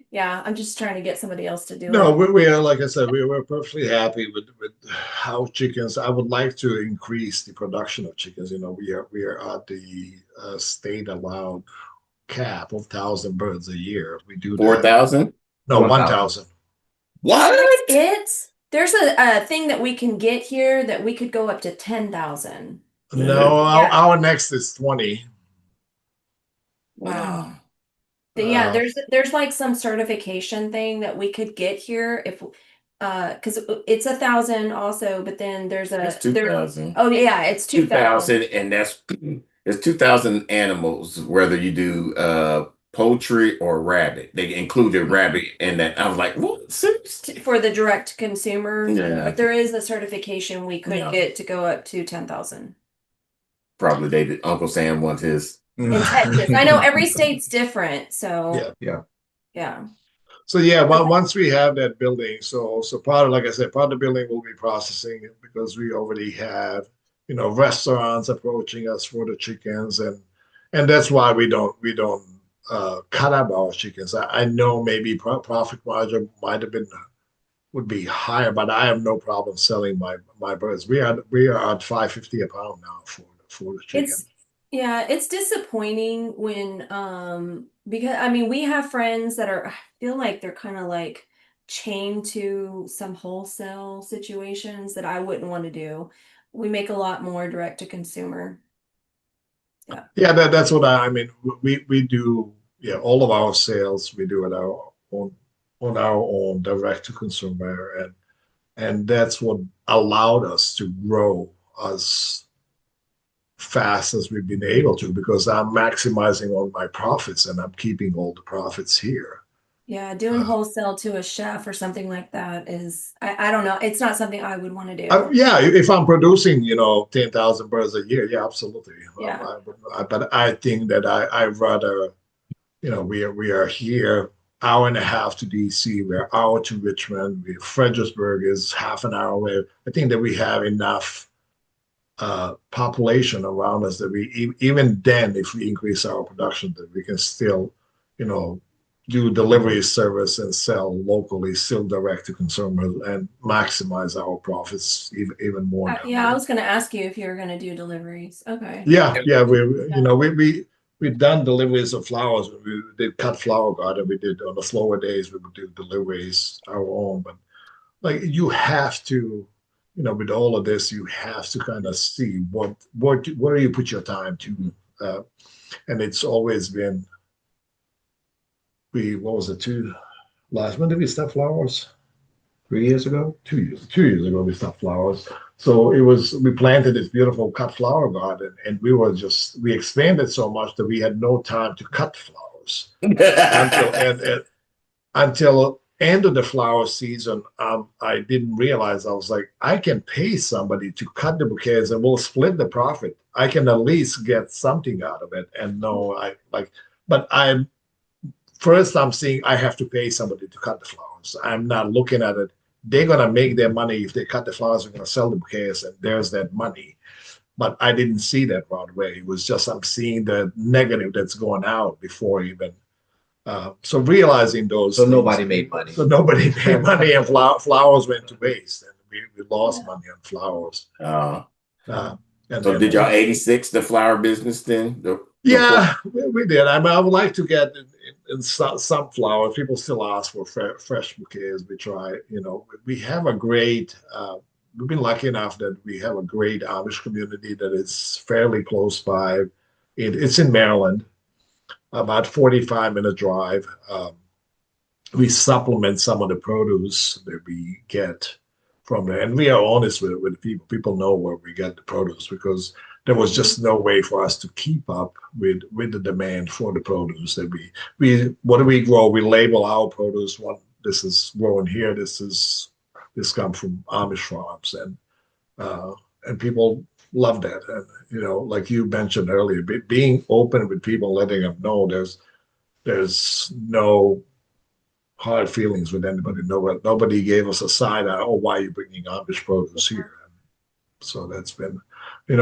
yeah, I'm just trying to get somebody else to do it. No, we are, like I said, we're perfectly happy with how chickens. I would like to increase the production of chickens. We are at the state allowed cap of 1,000 birds a year. We do 4,000? No, 1,000. What? There's a thing that we can get here that we could go up to 10,000. No, our next is 20. Wow. Yeah, there's some certification thing that we could get here if because it's 1,000 also, but then there's It's 2,000. Oh yeah, it's 2,000. And it's 2,000 animals, whether you do poultry or rabbit. They included rabbit in that. I was like, what? For the direct consumer. Yeah. But there is a certification we could get to go up to 10,000. Probably Uncle Sam wants his in Texas. I know every state's different, so yeah. So yeah, well, once we have that building, so part of, like I said, part of the building will be processing it because we already have, restaurants approaching us for the chickens, and that's why we don't cut up our chickens. I know maybe profit margin would be higher, but I have no problem selling my birds. We are at $5.50 a pound now for the chicken. It's disappointing when because I mean we have friends that I feel like they're kind of like chained to some wholesale situations that I wouldn't want to do. We make a lot more direct to consumer. Yeah, that's what I mean. We do, yeah, all of our sales we do it on our own direct to consumer, and that's what allowed us to grow as fast as we've been able to, because I'm maximizing all my profits and I'm keeping all the profits here. Yeah, doing wholesale to a chef or something like that is, I don't know. It's not something I would want to do. Yeah, if I'm producing, 10,000 birds a year, yeah, absolutely. Yeah. But I think that I rather, we are here hour and a half to DC, we're hour to Richmond, Fredericksburg is half an hour away. I think that we have enough population around us that even then, if we increase our production, that we can still, do delivery service and sell locally, still direct to consumers, and maximize our profits even more. I was going to ask you if you were going to do deliveries. Okay. Yeah, we've done deliveries of flowers. We did cut flower garden. We did on the slower days. We would do deliveries our own, but like you have to, with all of this, you have to kind of see where do you put your time to, and it's always been. What was it? When did we stop flowers? 3 years ago. 2 years ago we stopped flowers. So we planted this beautiful cut flower garden, and we expanded so much that we had no time to cut flowers until end of the flower season. I didn't realize, I was like, I can pay somebody to cut the bouquets and we'll split the profit. I can at least get something out of it. And but I'm seeing I have to pay somebody to cut the flowers. I'm not looking at it. They're going to make their money if they cut the flowers. They're going to sell the bouquets, and there's that money. But I didn't see that right away. It was just I'm seeing the negative that's going out before even. So realizing those. So nobody made money. So nobody made money, and flowers went to waste, and we lost money on flowers. So did y'all 86 the flower business then? Yeah, we did. I would like to get in some flowers. People still ask for fresh bouquets. We try, we have a great, we've been lucky enough that we have a great Amish community that is fairly close by. It's in Maryland, about 45-minute drive. We supplement some of the produce that we get from there. And we are honest with people. People know where we get the produce, because there was just no way for us to keep up with the demand for the produce that what do we grow? We label our produce. This is grown here. This comes from Amish farms, and people love that. And like you mentioned earlier, being open with people, letting them know there's no hard feelings with anybody. Nobody gave us a side eye. Oh, why are you bringing Amish produce here? So that's been, we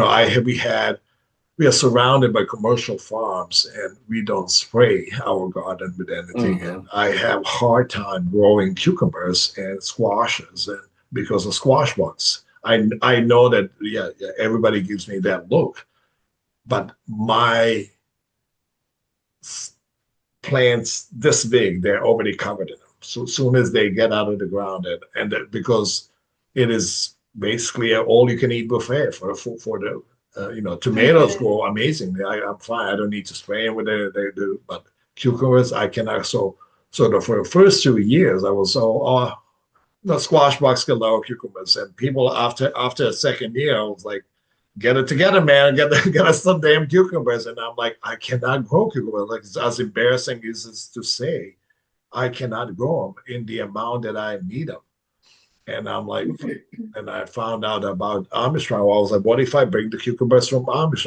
are surrounded by commercial farms, and we don't spray our garden with anything. Mm-hmm. And I have a hard time growing cucumbers and squashes, and because of squash bugs. I know that everybody gives me that look, but my plants this big, they're already covered in them. So as soon as they get out of the ground, and because it is basically an all-you-can-eat buffet for the tomatoes grow amazingly. I'm fine. I don't need to spray them with it. They do, but cucumbers I cannot. So for the first 2 years, I was squash bugs kill our cucumbers, and people after a second year, I was like, get it together, man. Get us some damn cucumbers. And I'm like, I cannot grow cucumbers. Like, as embarrassing as it's to say, I cannot grow them in the amount that I need them. And I'm like, and I found out about Amish farm. I was like, what if I bring the cucumbers from Amish?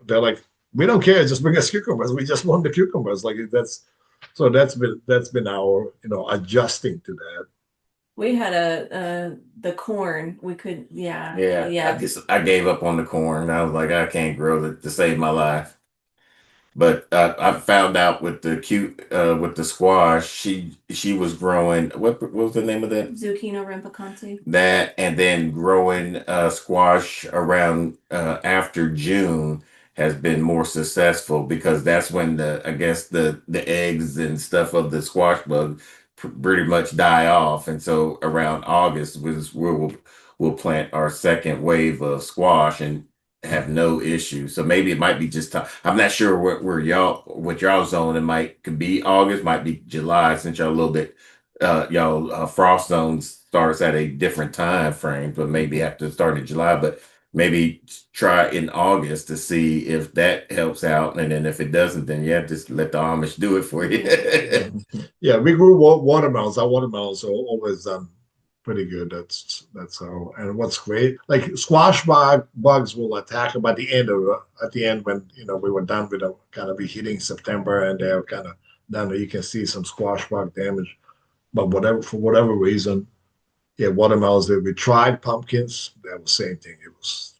They're like, we don't care. Just bring us cucumbers. We just want the cucumbers. Like that's been our adjusting to that. We had the corn. We could, yeah, Yeah. I gave up on the corn. I was like, I can't grow it to save my life. But I found out with with the squash, she was growing. What was the name of that? Zucchino rampicante. That and then growing squash around after June has been more successful because that's when I guess the eggs and stuff of the squash bug pretty much die off, and so around August was where we'll plant our second wave of squash and have no issue. So maybe it might be just time. I'm not sure where what y'all zone. It could be August, might be July, since y'all a little bit y'all frost zones starts at a different time frame, but maybe after starting in July, but maybe try in August to see if that helps out. And then if it doesn't, then yeah, just let the Amish do it for you. Yeah, we grew watermelons. Our watermelons are always pretty good. That's how. And what's great, like squash bugs will attack them at the end when we were done with them, kind of be hitting September, and they're kind of done. You can see some squash bug damage. But for whatever reason, yeah, watermelons. We tried pumpkins. That was the same thing. It was.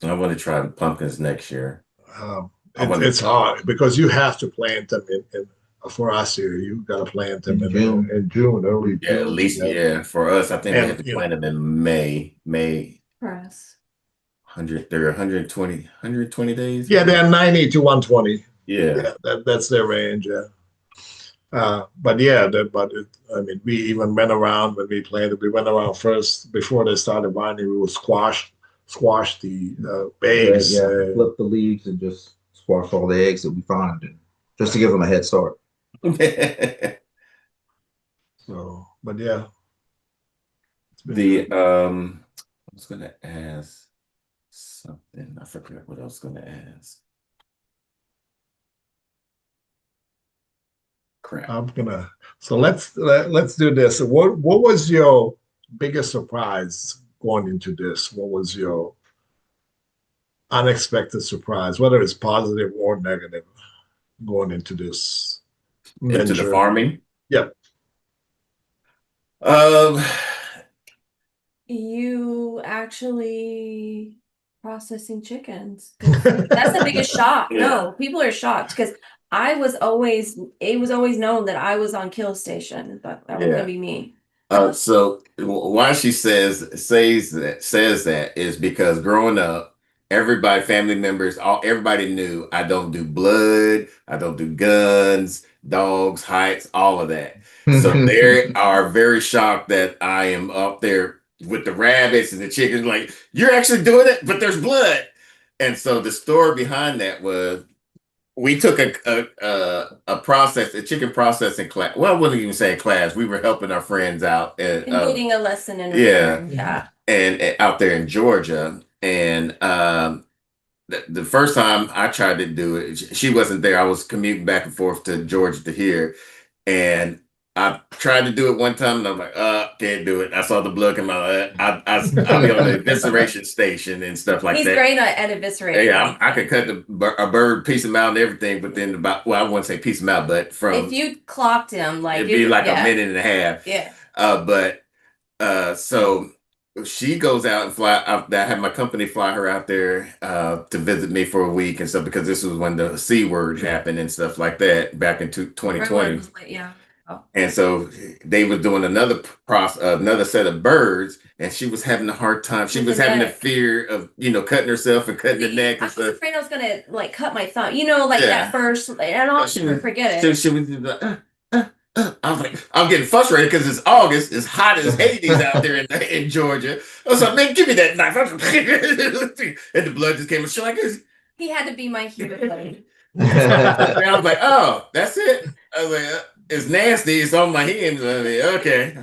I want to try the pumpkins next year. It's hard because you have to plant them in for us here. You got to plant them in June, early June. Yeah, at least for us, I think we have to plant them in May. For us. They're 120 days. Yeah, they're 90 to 120. Yeah, that's their range. Yeah. But we even went around when we planted. We went around first before they started binding. We would squash the eggs. Flip the leaves and just squash all the eggs that we find, just to give them a head start. So, but yeah. I was gonna ask something. I forgot what I was gonna ask. Crap. So let's do this. What was your biggest surprise going into this? What was your unexpected surprise, whether it's positive or negative, going into this venture? Into the farming? Yep. You actually processing chickens. That's the biggest shock. Yeah. No, people are shocked because it was always known that I was on kill station, but that was gonna be me. So why she says that is because growing up, family members, everybody knew I don't do blood, I don't do guns, dogs, heights, all of that. So they are very shocked that I am up there with the rabbits and the chickens. Like, you're actually doing it, but there's blood. And so the story behind that was we took a chicken processing class. Well, I wouldn't even say a class. We were helping our friends out and getting a lesson in return. Yeah. And out there in Georgia. And the first time I tried to do it, she wasn't there. I was commuting back and forth to Georgia to here. And I tried to do it one time and I'm like, can't do it. I saw the blood come out. I'll be on the evisceration station and stuff like that. He's great at evisceration. Yeah, I could cut a bird, piece him out and everything, but then I wouldn't say piece him out, but if you clocked him, like it'd be like a minute and a half. Yeah. So she goes out and I had my company fly her out there to visit me for a week and stuff, because this was when the C word happened and stuff like that back in 2020. Yeah. Oh. And so they were doing another set of birds, and she was having a hard time. She was having the fear of cutting herself and cutting the neck. I was afraid I was gonna cut my thumb. That first, and I'll forget it. She was like, I was like, I'm getting frustrated because it's August, it's hot as Hades out there in Georgia. I was like, man, give me that knife. And the blood just came. She's like, he had to be my hero. I was like, oh, that's it. I was like, it's nasty. It's on my hands. I mean, okay.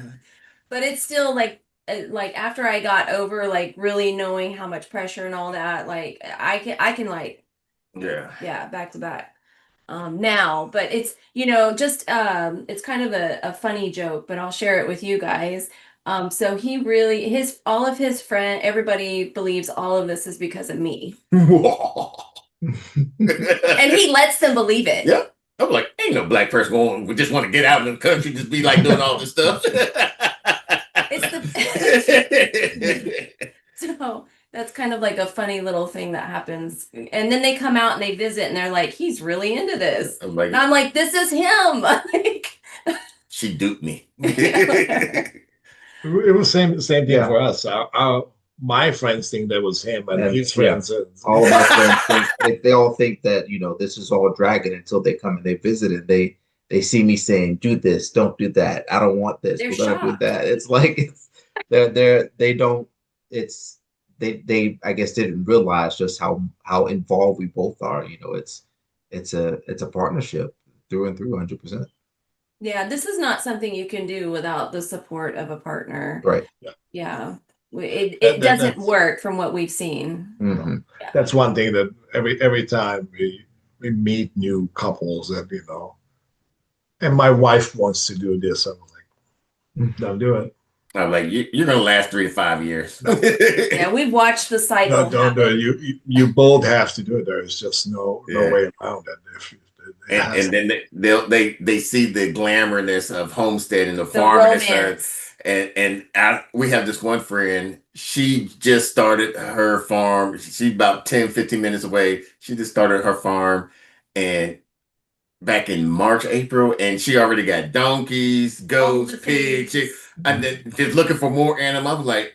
But it's still like after I got over really knowing how much pressure and all that, I can back to back. Now, but it's it's kind of a funny joke, but I'll share it with you guys. So he really all of his friend, everybody believes all of this is because of me. And he lets them believe it. Yeah. I'm like, ain't no black person going would just want to get out in the country, just be like doing all this stuff. It's so that's kind of like a funny little thing that happens. And then they come out and they visit and they're like, he's really into this. I'm like, And I'm like, this is him. Like, she duped me. It was same thing Yeah. for us. My friends think that was him, and And, his yeah. friends. All of my friends think they all think that, you know, this is all dragon until they come and they visit and they see me saying, do this, don't do that. I don't want this. They're We're gonna do shocked. that. It's like they don't it's they I guess didn't realize just how involved we both are. You know, it's a partnership through and through 100%. yeah, this is not something you can do without the support of a partner. Right. Yeah. It That- doesn't that's- work from what we've seen. Mhm. That's one thing that every time we meet new couples, that and my wife wants to do this, I'm like, don't do it. I'm like, you're gonna last 3 to 5 years. Yeah, we've watched the cycle. No, don't do happen. it. You both have to do it. There is just no Yeah. way around it. And then they see the glamourness of homestead and the The farming and romance. stuff. We have this one friend, she just started her farm. She's about 10, 15 minutes away. She just started her farm and back in March, April, and she already got donkeys, goats, the pigs, pigs. and then just looking for more animals. I was like,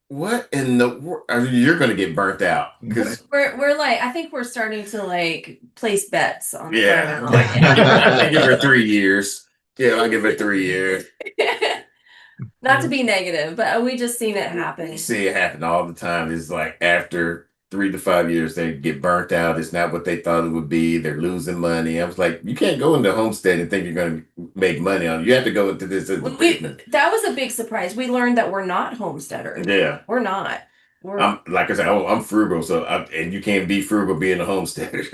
what in the world? You're gonna get burnt out. Because We're like, I think we're starting to like place bets on the yeah, farm. like, I give her 3 years. Yeah, I'll give her 3 years. Not to be negative, but we just seen it happen. You see it happen all the time. It's like after 3 to 5 years, they get burnt out. It's not what they thought it would be. They're losing money. I was like, you can't go into homestead and think you're going to make money on it. You have to go into this as a business. That was a big surprise. We learned that we're not homesteaders. Yeah. We're not. We're I'm like I said, I'm frugal, and you can't be frugal being a homesteader.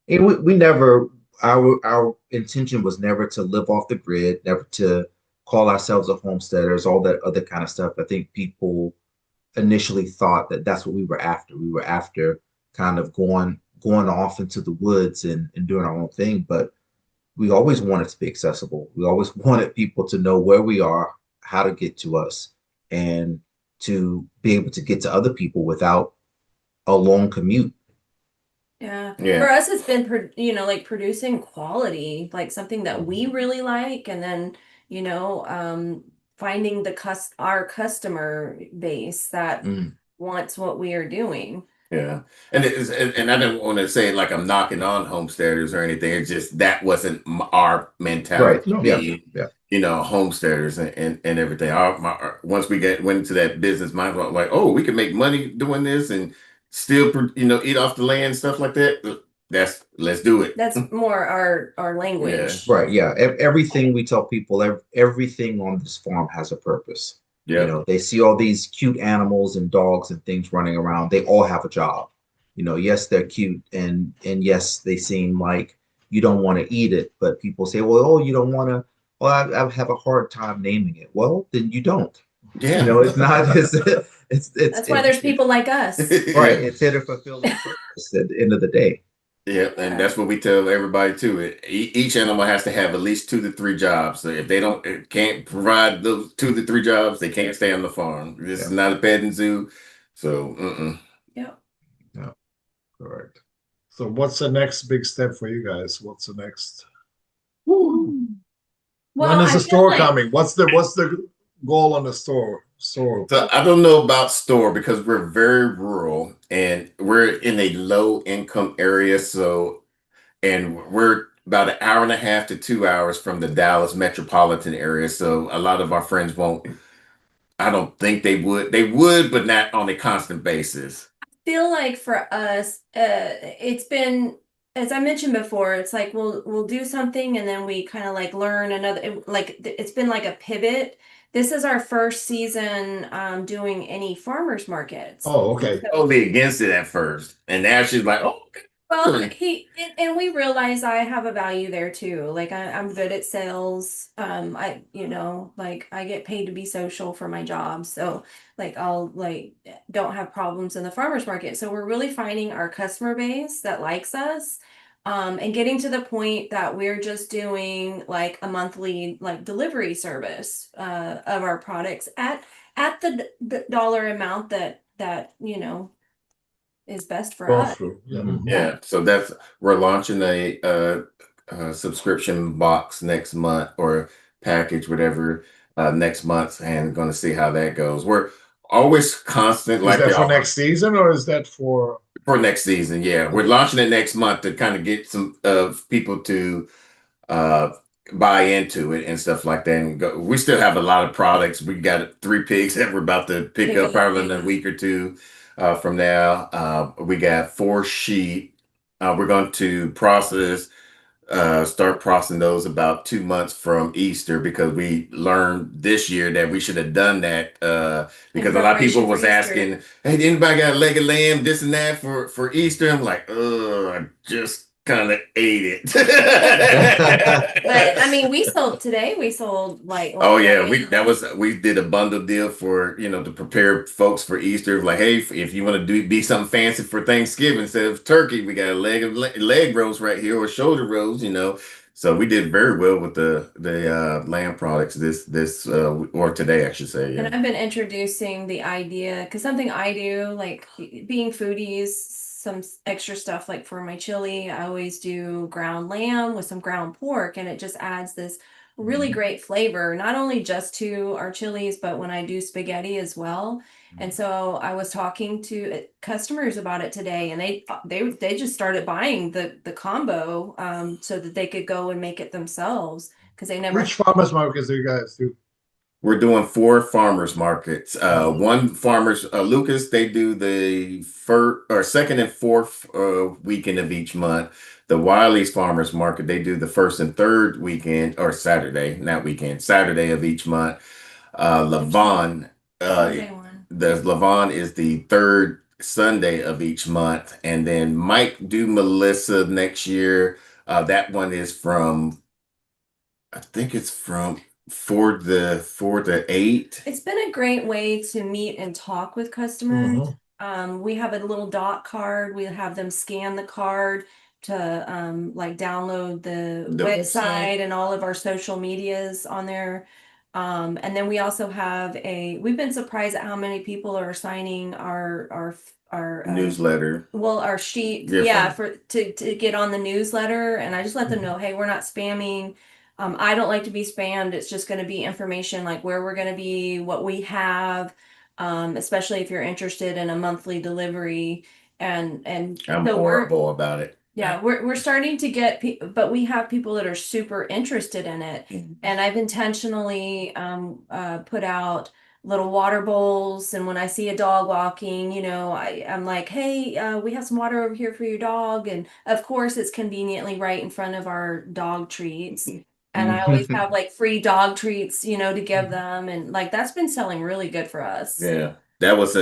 And we never our intention was never to live off the grid, never to call ourselves a homesteaders, all that other kind of stuff. I think people initially thought that that's what we were after. We were after kind of going off into the woods and doing our own thing, but we always wanted to be accessible. We always wanted people to know where we are, how to get to us, and to be able to get to other people without a long commute. Yeah. Yeah. For us, it's been, like producing quality, like something that we really like. And then, finding our customer base that wants what we are doing. Yeah. And I didn't want to say like I'm knocking on homesteaders or anything. It's just that wasn't our mentality. Right. Yeah. Homesteaders and everything. Once we went into that business mindset, like, oh, we can make money doing this and still, eat off the land, stuff like that. Let's do it. That's more our language. Right. Yeah. Everything we tell people, everything on this farm has a purpose. Yeah. They see all these cute animals and dogs and things running around. They all have a job. Yes, they're cute and yes, they seem like you don't want to eat it, but people say, well, oh, you don't want to. Well, I have a hard time naming it. Well, then you don't. Yeah. It's not. It's That's why there's people like us. Right. It's here to fulfill the purpose at the end of the day. Yeah, and that's what we tell everybody too. Each animal has to have at least 2 to 3 jobs. So if they can't provide those 2 to 3 jobs, they can't stay on the farm. This is not a petting zoo. So, Yep. Yeah. Correct. So what's the next big step for you guys? What's the next? Well, When is I the feel store like- coming? What's the goal on the store? So I don't know about store because we're very rural and we're in a low income area. And we're about an hour and a half to 2 hours from the Dallas metropolitan area. So a lot of our friends won't. I don't think they would. They would, but not on a constant basis. Feel like for us, it's been, as I mentioned before, it's like we'll do something and then we kind of like learn another. It's been like a pivot. This is our first season doing any farmers markets. Oh, okay. Totally against it at first, and now she's like, "Oh, okay." Well, and we realize I have a value there too. Like I'm good at sales. Like I get paid to be social for my job. So like I'll like don't have problems in the farmers market. So we're really finding our customer base that likes us. And getting to the point that we're just doing like a monthly like delivery service of our products at the dollar amount that is best for Go us. through. Yeah. Mhm. Yeah, so we're launching a subscription box next month or package, whatever, next month, and going to see how that goes. We're always constant, Is like that for y'all next season or is that for? for next season. Yeah, we're launching it next month to kind of get some people to uh buy into it and stuff like that. And go, we still have a lot of products. We got 3 pigs that we're about to pick up probably in a week or two from now. We got 4 sheep. We're going to start processing those about 2 months from Easter because we learned this year that we should have done that because a lot of people preparation was for Easter. asking, "Hey, anybody got a leg of lamb, this and that for Easter?" I'm like, I just kind of ate it. But I mean, we sold like Oh yeah, lamb. we did a bundle deal for to prepare folks for Easter. Like, hey, if you want to be something fancy for Thanksgiving instead of turkey, we got a leg roast right here or shoulder roast. So we did very well with the lamb products this or today I should say. And Yeah. I've been introducing the idea because something I do, like being foodies, some extra stuff like for my chili, I always do ground lamb with some ground pork, and it just adds this really great flavor, not only just to our chilies, but when I do spaghetti as well. And so I was talking to customers about it today, and they just started buying the combo so that they could go and make it themselves because they never. Which farmers markets do you guys do? We're doing 4 farmers markets. One farmers, Lucas, they do the first or second and fourth weekend of each month. The Wiley's Farmers Market, they do the first and third weekend or Saturday, not weekend, Saturday of each month. Levon, Sunday one. the Levon is the third Sunday of each month, and then Mike do Melissa next year. That one is from, I think it's from 4 to 8. It's been a great way to meet and talk with customers. Mhm. We have a little dot card. We have them scan the card to like download the The website and all of our social medias on there. And then we also have we've been surprised at how many people are signing our newsletter. well, our sheet, Yeah, yeah, to get on the newsletter, and I just let them know, hey, we're not spamming. I don't like to be spammed. It's just going to be information like where we're going to be, what we have, especially if you're interested in a monthly delivery. And I'm so horrible about it. we're starting to get, but we have people that are super interested in it, and I've intentionally put out little water bowls, and when I see a dog walking, I'm like, hey, we have some water over here for your dog, and of course it's conveniently right in front of our dog treats. And I always have like free dog treats, to give them, and like that's been selling really good for us. Yeah, that was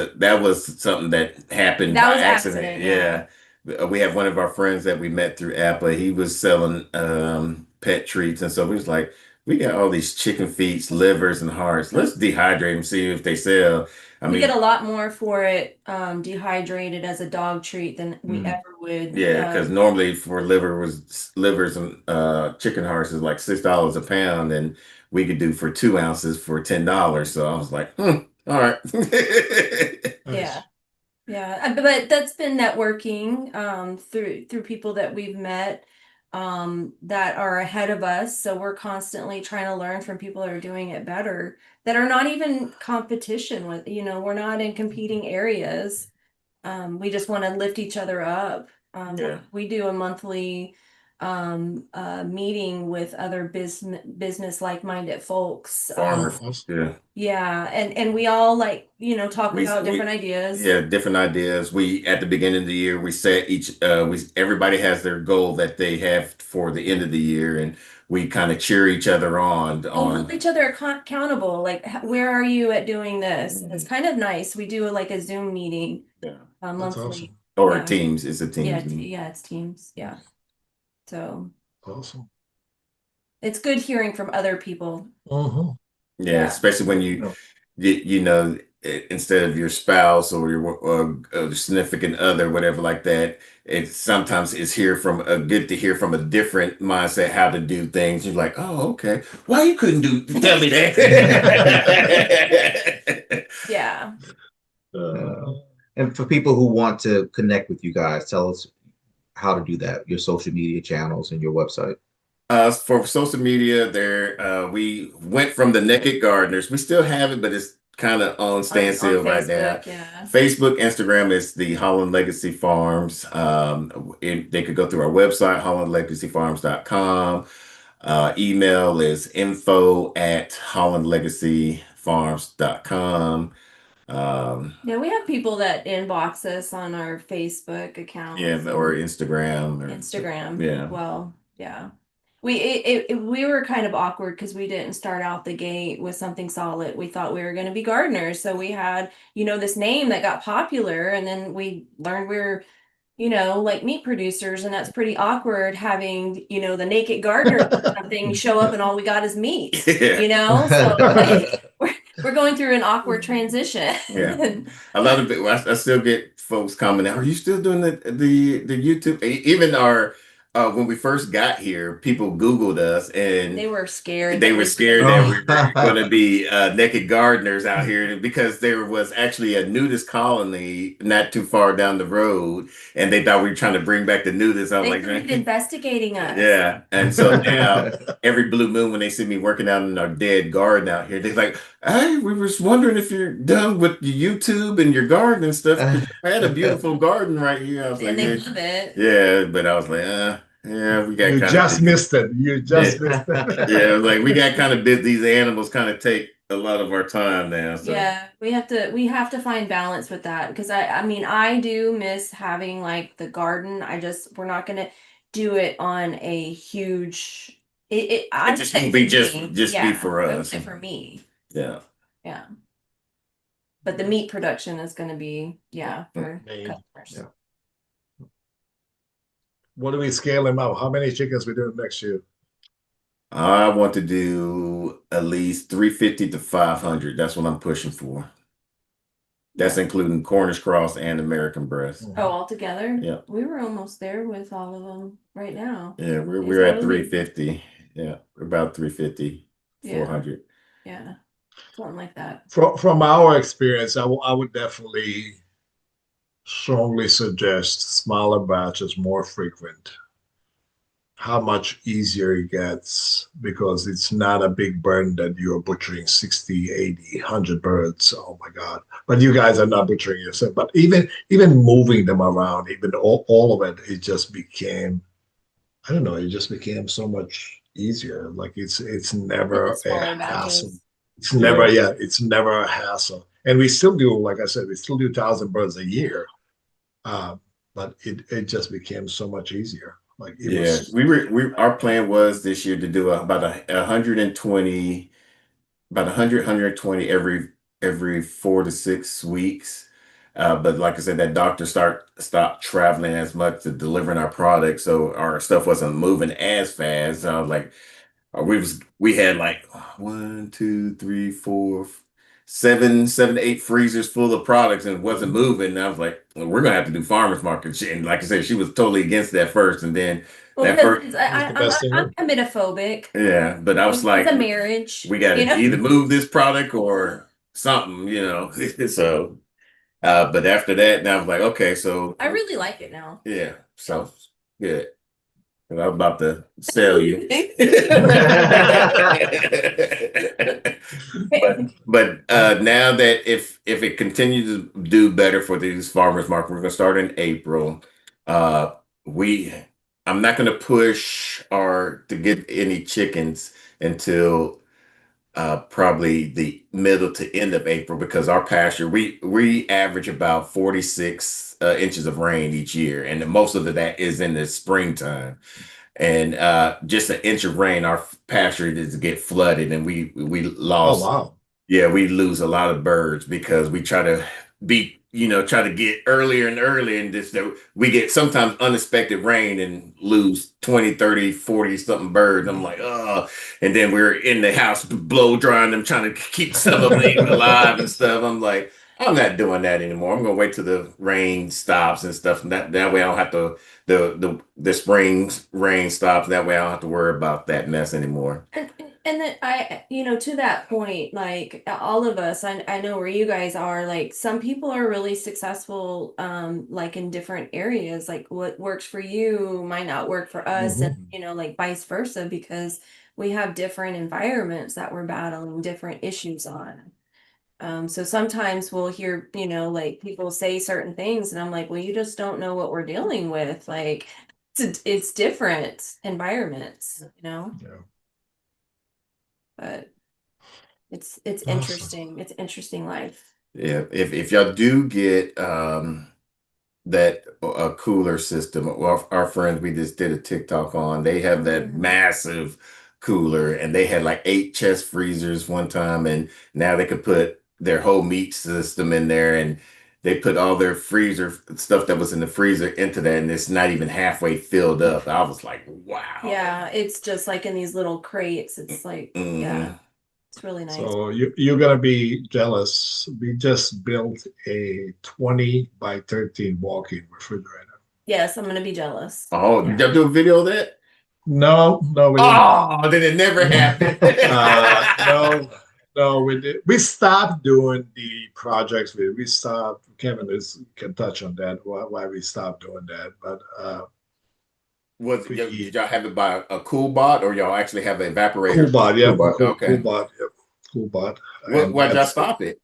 something that happened That by was accident. accident, Yeah. We have one of our friends that we met through Apple. He was selling pet treats, and so we was like, we got all these chicken feet, livers, and hearts. Let's dehydrate them, see if they sell. I We mean, get a lot more for it dehydrated as a dog treat than we ever would. yeah, because normally for livers and chicken hearts is like $6 a pound, and we could do for 2 ounces for $10. So I was like, all right. Yeah. Yeah, but that's been networking through people that we've met that are ahead of us. So we're constantly trying to learn from people that are doing it better, that are not even competition with, we're not in competing areas. We just want to lift each other up. Yeah. We do a monthly meeting with other business like-minded folks. Farmers. Awesome. Yeah. Yeah, and we all like, talk We- about we- different ideas. Yeah, different ideas. We at the beginning of the year we set everybody has their goal that they have for the end of the year, and we kind of cheer each other on Hold each other accountable. Like, where are you at doing this? And it's kind of nice. We do like a Zoom meeting Yeah. That's monthly. awesome. or Yeah. teams. It's a Yeah, teams. yeah, it's teams. Yeah. So Awesome. it's good hearing from other people. Mhm. Yeah, especially when Yeah. you know, instead of your spouse or your significant other, whatever like that, it sometimes it's good to hear from a different mindset how to do things. You're like, oh, okay, why you couldn't tell me that? Yeah. And for people who want to connect with you guys, tell us how to do that, your social media channels and your website. For social media, we went from the Naked Gardeners. We still have it, but it's kind of on standstill right now. Facebook, yeah. Facebook, Instagram is the Holland Legacy Farms. They could go through our website, hollandlegacyfarms.com. Email is info@hollandlegacyfarms.com. Yeah, we have people that inbox us on our Facebook accounts. Yeah, or Instagram. Instagram. Yeah. Well, yeah. We were kind of awkward because we didn't start out the gate with something solid. We thought we were going to be gardeners. So we had, this name that got popular, and then we learned we were, like meat producers, and that's pretty awkward having, the naked gardener or something show up and all we got is meat. Yeah. So like, we're going through an awkward transition. Yeah. A lot of it, I still get folks commenting, are you still doing the YouTube? Even when we first got here, people Googled us and They were scared. they were scared that we were going to be naked gardeners out here because there was actually a nudist colony not too far down the road, and they thought we were trying to bring back the nudists. I was They like, started investigating us. yeah. And so now every blue moon when they see me working out in our dead garden out here, they're like, hey, we were wondering if you're done with your YouTube and your garden and stuff. I had a beautiful garden right here. I was And like, they love it. yeah, but I was like, yeah, we got You just missed it. You just missed it. yeah, like we got kind of busy. These animals kind of take a lot of our time now. So. Yeah, we have to find balance with that because I mean I do miss having like the garden. We're not gonna do it on a huge. It just won't be just be for us. For me. Yeah. Yeah. But the meat production is going to be for customers. Yeah. What do we scale them out? How many chickens we doing next year? I want to do at least 350 to 500. That's what I'm pushing for. That's including Cornish cross and American breast. Oh, all together? Yeah. We were almost there with all of them right now. Yeah, we're at 350. Yeah, we're about 350, 400. Yeah, something like that. From our experience, I would definitely strongly suggest smaller batches, more frequent. How much easier it gets because it's not a big burden that you're butchering 60, 80, 100 birds. Oh my God. But you guys are not butchering yourself. But even moving them around, even all of it just became, I don't know, it just became so much easier. Like it's never a hassle. It's never, it's never a hassle. And we still do, like I said, we still do 1,000 birds a year. But it just became so much easier. Like our plan was this year to do about 120, about 120 every 4 to 6 weeks. But like I said, that doctor stopped traveling as much to delivering our product, so our stuff wasn't moving as fast. So I was like, we had like 1, 2, 3, 4, 7 to 8 freezers full of products and it wasn't moving. And I was like, well, we're gonna have to do farmers market. And like I said, she was totally against that first, and then I'm emitophobic. Yeah, but I was like, it's a marriage. We got to either move this product or something, So, but after that, now I was like, okay, so I really like it now. Yeah, so good. And I'm about to sell you. but now that if it continues to do better for these farmers market, we're gonna start in April. I'm not gonna push to get any chickens until probably the middle to end of April because our pasture we average about 46 inches of rain each year, and most of that is in the springtime. And just an inch of rain, our pasture does get flooded, and we lost. Oh wow! Yeah, we lose a lot of birds because we try to be try to get earlier and earlier, and just that we get sometimes unexpected rain and lose 20, 30, 40 something birds. I'm like, oh, and then we're in the house blow drying them, trying to keep some of them alive and stuff. I'm like, I'm not doing that anymore. I'm gonna wait till the rain stops and stuff. And that way I don't have to the spring rain stops. That way I don't have to worry about that mess anymore. And then to that point, like all of us, I know where you guys are, like some people are really successful, like in different areas, like what works for you might not work for us, and like vice versa, because we have different environments that we're battling different issues on. So sometimes we'll hear, like people say certain things, and I'm like, well, you just don't know what we're dealing with. Like it's different environments, Yeah. but it's Awesome. interesting. It's interesting life. Yeah, if y'all do get that a cooler system, well, our friends we just did a TikTok on, they have that massive cooler, and they had like 8 chest freezers one time, and now they could put their whole meat system in there, and they put all their freezer stuff that was in the freezer into that, and it's not even halfway filled up. I was like, wow. Yeah, it's just like in these little crates. It's like, yeah, it's really nice. So you're gonna be jealous. We just built a 20 by 13 walk-in refrigerator. Yes, I'm gonna be jealous. Oh, did y'all do a video of that? No, we didn't. Oh, then it never happened. No, we did. We stopped doing the projects. We stopped. Kevin can touch on that. Why we stopped doing that? But did y'all have it by a cool bot, or y'all actually have an evaporator? Cool bot, yeah. Okay. Cool bot, yeah. Cool bot. Why'd y'all stop it?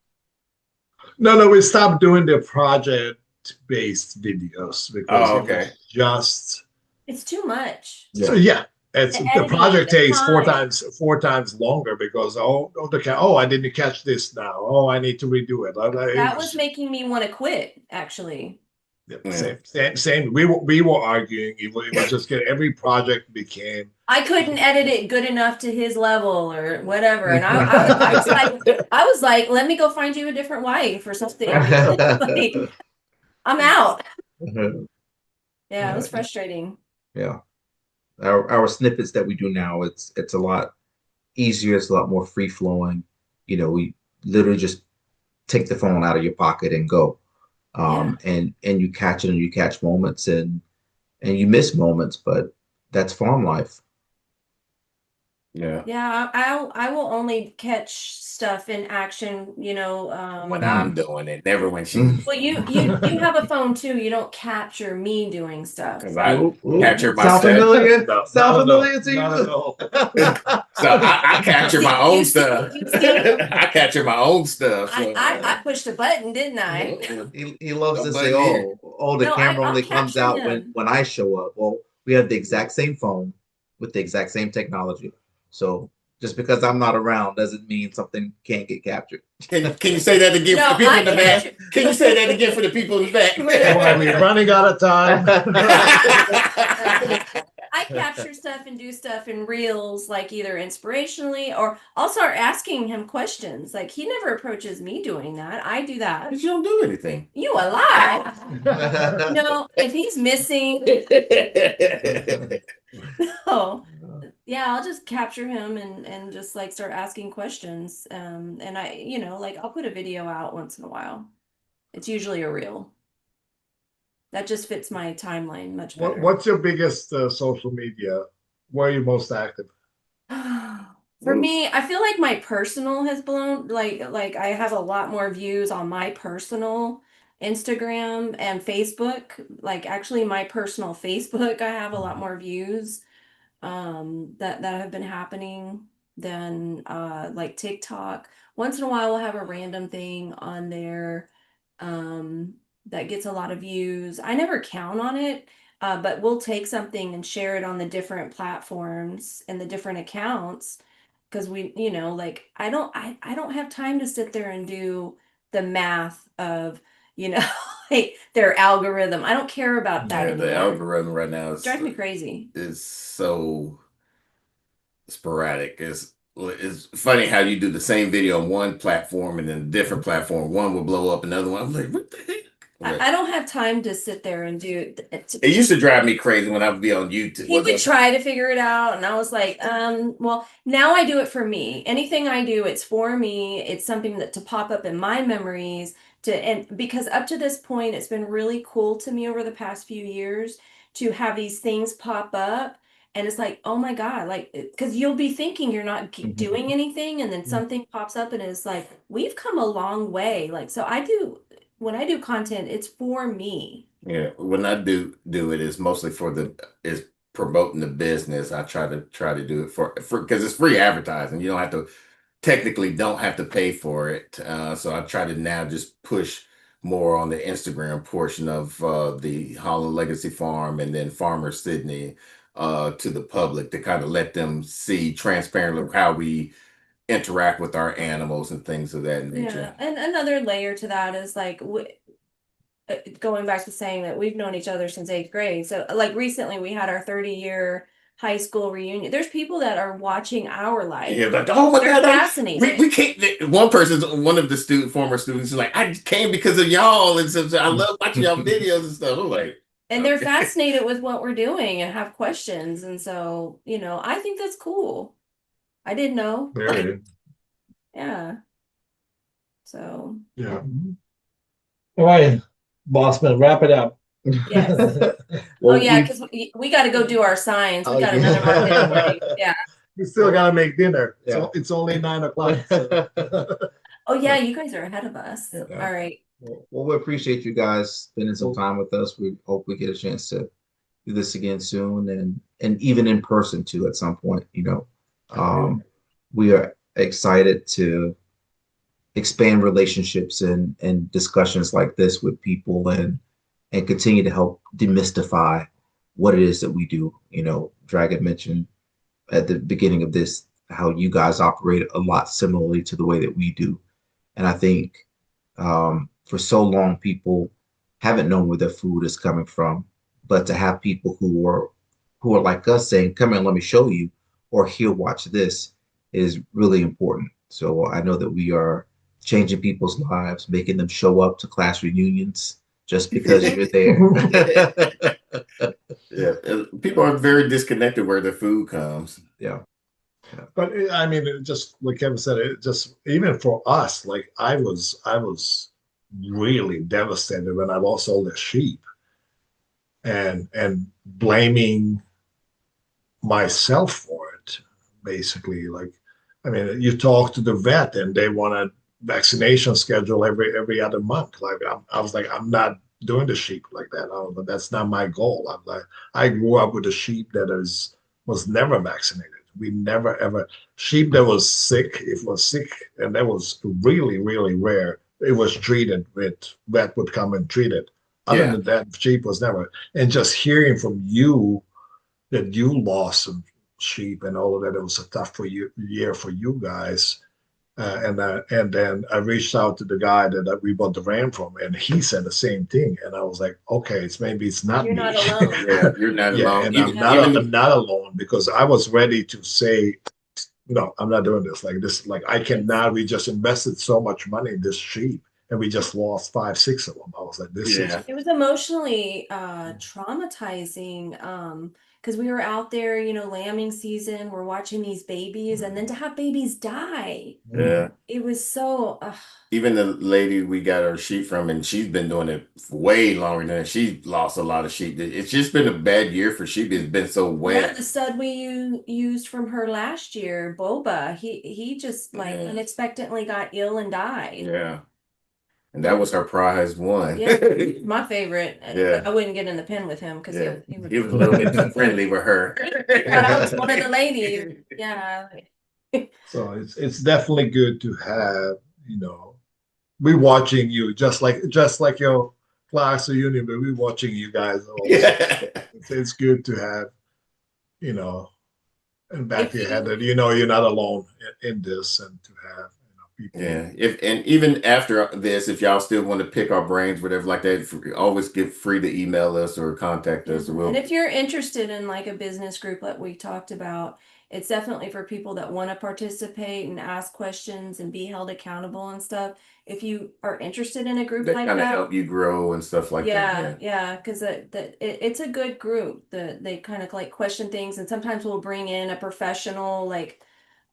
No, we stopped doing the project-based videos because Oh, okay. it was just. It's too much. So yeah, it's The the editing, project the takes four time. times longer because I didn't catch this now. Oh, I need to redo it. That was making me want to quit, actually. Same. We were arguing. It was just every project became. I couldn't edit it good enough to his level or whatever, and I was like, let me go find you a different wife or something. Like, I'm out. Yeah, it was frustrating. Yeah. Our snippets that we do now, it's a lot easier, it's a lot more free flowing. We literally just take the phone out of your pocket and go. And you catch it, and you catch moments, and you miss moments, but that's farm life. Yeah. I will only catch stuff in action, when I'm doing it, never when she. Well, you have a phone too. You don't capture me doing stuff. Because I capture Sound myself. familiar? Sound familiar to Not at you? all. So I capture my own stuff. You see? I capture my own stuff. So. I pushed a button, didn't I? He loves to say, Nobody the No, camera I'll only comes capture out him. when I show up. Well, we have the exact same phone with the exact same technology. So just because I'm not around doesn't mean something can't get captured. Can you say that again for the people in the back? Can you say that again for the people in the back? We're running out of time. I capture stuff and do stuff in reels, like either inspirationally or I'll start asking him questions. Like he never approaches me doing that. I do that. But you don't do anything. You a lie. No, if he's missing, no. Yeah, I'll just capture him and just like start asking questions. And I, like I'll put a video out once in a while. It's usually a reel. That just fits my timeline much better. What's your biggest social media? Where are you most active? For me, I feel like my personal has blown, like I have a lot more views on my personal Instagram and Facebook. Like actually my personal Facebook, I have a lot more views that have been happening than like TikTok. Once in a while we'll have a random thing on there that gets a lot of views. I never count on it, but we'll take something and share it on the different platforms and the different accounts because we, like I don't have time to sit there and do the math of, like their algorithm. I don't care about that anymore. The algorithm right now drives me crazy. Is so sporadic. It's funny how you do the same video on one platform and then a different platform. One will blow up, another one. I'm like, what the heck? I don't have time to sit there and do it. It used to drive me crazy when I would be on YouTube. He would try to figure it out, and I was like, well, now I do it for me. Anything I do, it's for me. It's something that to pop up in my memories and because up to this point, it's been really cool to me over the past few years to have these things pop up. And it's like, oh my God, like, because you'll be thinking you're not doing anything, and then something pops up, and it's like, we've come a long way. Like, so when I do content, it's for me. Yeah, when I do it, it's mostly is promoting the business. I try to do it for because it's free advertising. You don't have to pay for it. So I try to now just push more on the Instagram portion of the Holland Legacy Farm and then Farmer Sidney to the public to kind of let them see transparently how we interact with our animals and things of that nature. Yeah, and another layer to that is like going back to saying that we've known each other since 8th grade. So like recently we had our 30-year high school reunion. There's people that are watching our life. Yeah, like, oh my They're God, fascinated. we can't. One of the former students is like, I came because of y'all, and so I love watching y'all videos and stuff. I'm like, and they're fascinated with what we're doing and have questions, and so I think that's cool. I didn't know. Yeah. So. Yeah. All right, Bossman, wrap it up. Yes. Well, yeah, because we got to go do our signs. We got another market party. Yeah. We still gotta make dinner. Yeah. So it's only 9 o'clock. So. Oh yeah, you guys are ahead of us. Yeah. All right. Well, we appreciate you guys spending some time with us. We hope we get a chance to do this again soon, and even in person too at some point. We are excited to expand relationships and discussions like this with people and continue to help demystify what it is that we do. Dragon mentioned at the beginning of this how you guys operate a lot similarly to the way that we do. And I think for so long, people haven't known where their food is coming from, but to have people who are like us saying, come in, let me show you, or here, watch this, is really important. So I know that we are changing people's lives, making them show up to class reunions just because you're there. Yeah, people are very disconnected where their food comes. Yeah. But I mean, just like Kevin said, it just even for us, like I was really devastated when I lost all the sheep, and blaming myself for it, basically. Like, I mean, you talk to the vet and they want a vaccination schedule every other month. Like I was like, I'm not doing the sheep like that. But that's not my goal. I'm like, I grew up with a sheep that was never vaccinated. We never ever sheep that was sick. It was sick, and that was really, really rare. It was treated with vet would come and treat it. Other than that, sheep was never. And just hearing from you that you lost some sheep and all of that, it was a tough year for you guys. And then I reached out to the guy that we bought the ram from, and he said the same thing. And I was like, okay, maybe it's not You're me. not alone. Yeah, you're not alone. And I'm not alone, because I was ready to say, no, I'm not doing this. Like this, like I cannot. We just invested so much money in this sheep, and we just lost 5, 6 of them. I was like, this is. It was emotionally traumatizing. Because we were out there, lambing season, we're watching these babies, and then to have babies die. Yeah. It was so. Even the lady we got our sheep from, and she's been doing it way longer than she lost a lot of sheep. It's just been a bad year for sheep. It's been so wet. Yeah, the stud we used from her last year, Boba, he just unexpectedly got ill and died. Yeah. And that was her prize one. Yeah, my favorite. Yeah. I wouldn't get in the pen with him because he was a little bit too friendly with her. But I was one of the ladies. Yeah. So it's definitely good to have, we watching you just like your class reunion, but we're watching you guys. It's good to have, in back of your head that you're not alone in this, and to have people. Yeah. And even after this, if y'all still want to pick our brains, whatever like that, always get free to email us or contact us. And if you're interested in like a business group like we talked about, it's definitely for people that want to participate and ask questions and be held accountable and stuff. If you are interested in a group That like kind of that, help you grow and stuff like that. yeah, because it's a good group. They kind of like question things, and sometimes we'll bring in a professional like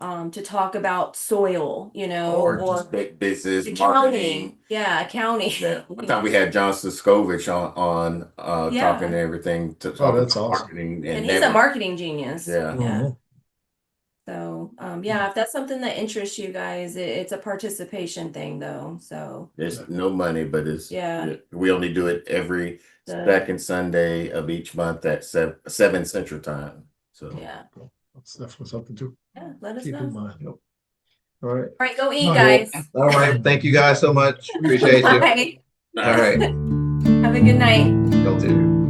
to talk about soil, Or just big business accounting. marketing. Yeah, accounting. Yeah. One time we had John Siskovich on Yeah. talking to everything to Oh, talk that's about awesome. marketing And he's a marketing genius. Yeah. Mhm. So, yeah, if that's something that interests you guys, it's a participation thing though. So, There's no money, but Yeah. we only do it every The- second Sunday of each month at 7 Central Time. So yeah, That's definitely something to yeah, let us keep know. in mind. All right. All right, go eat, No, guys. All right. Thank you guys so much. Appreciate you. Bye. All right. Have a good night. Y'all too.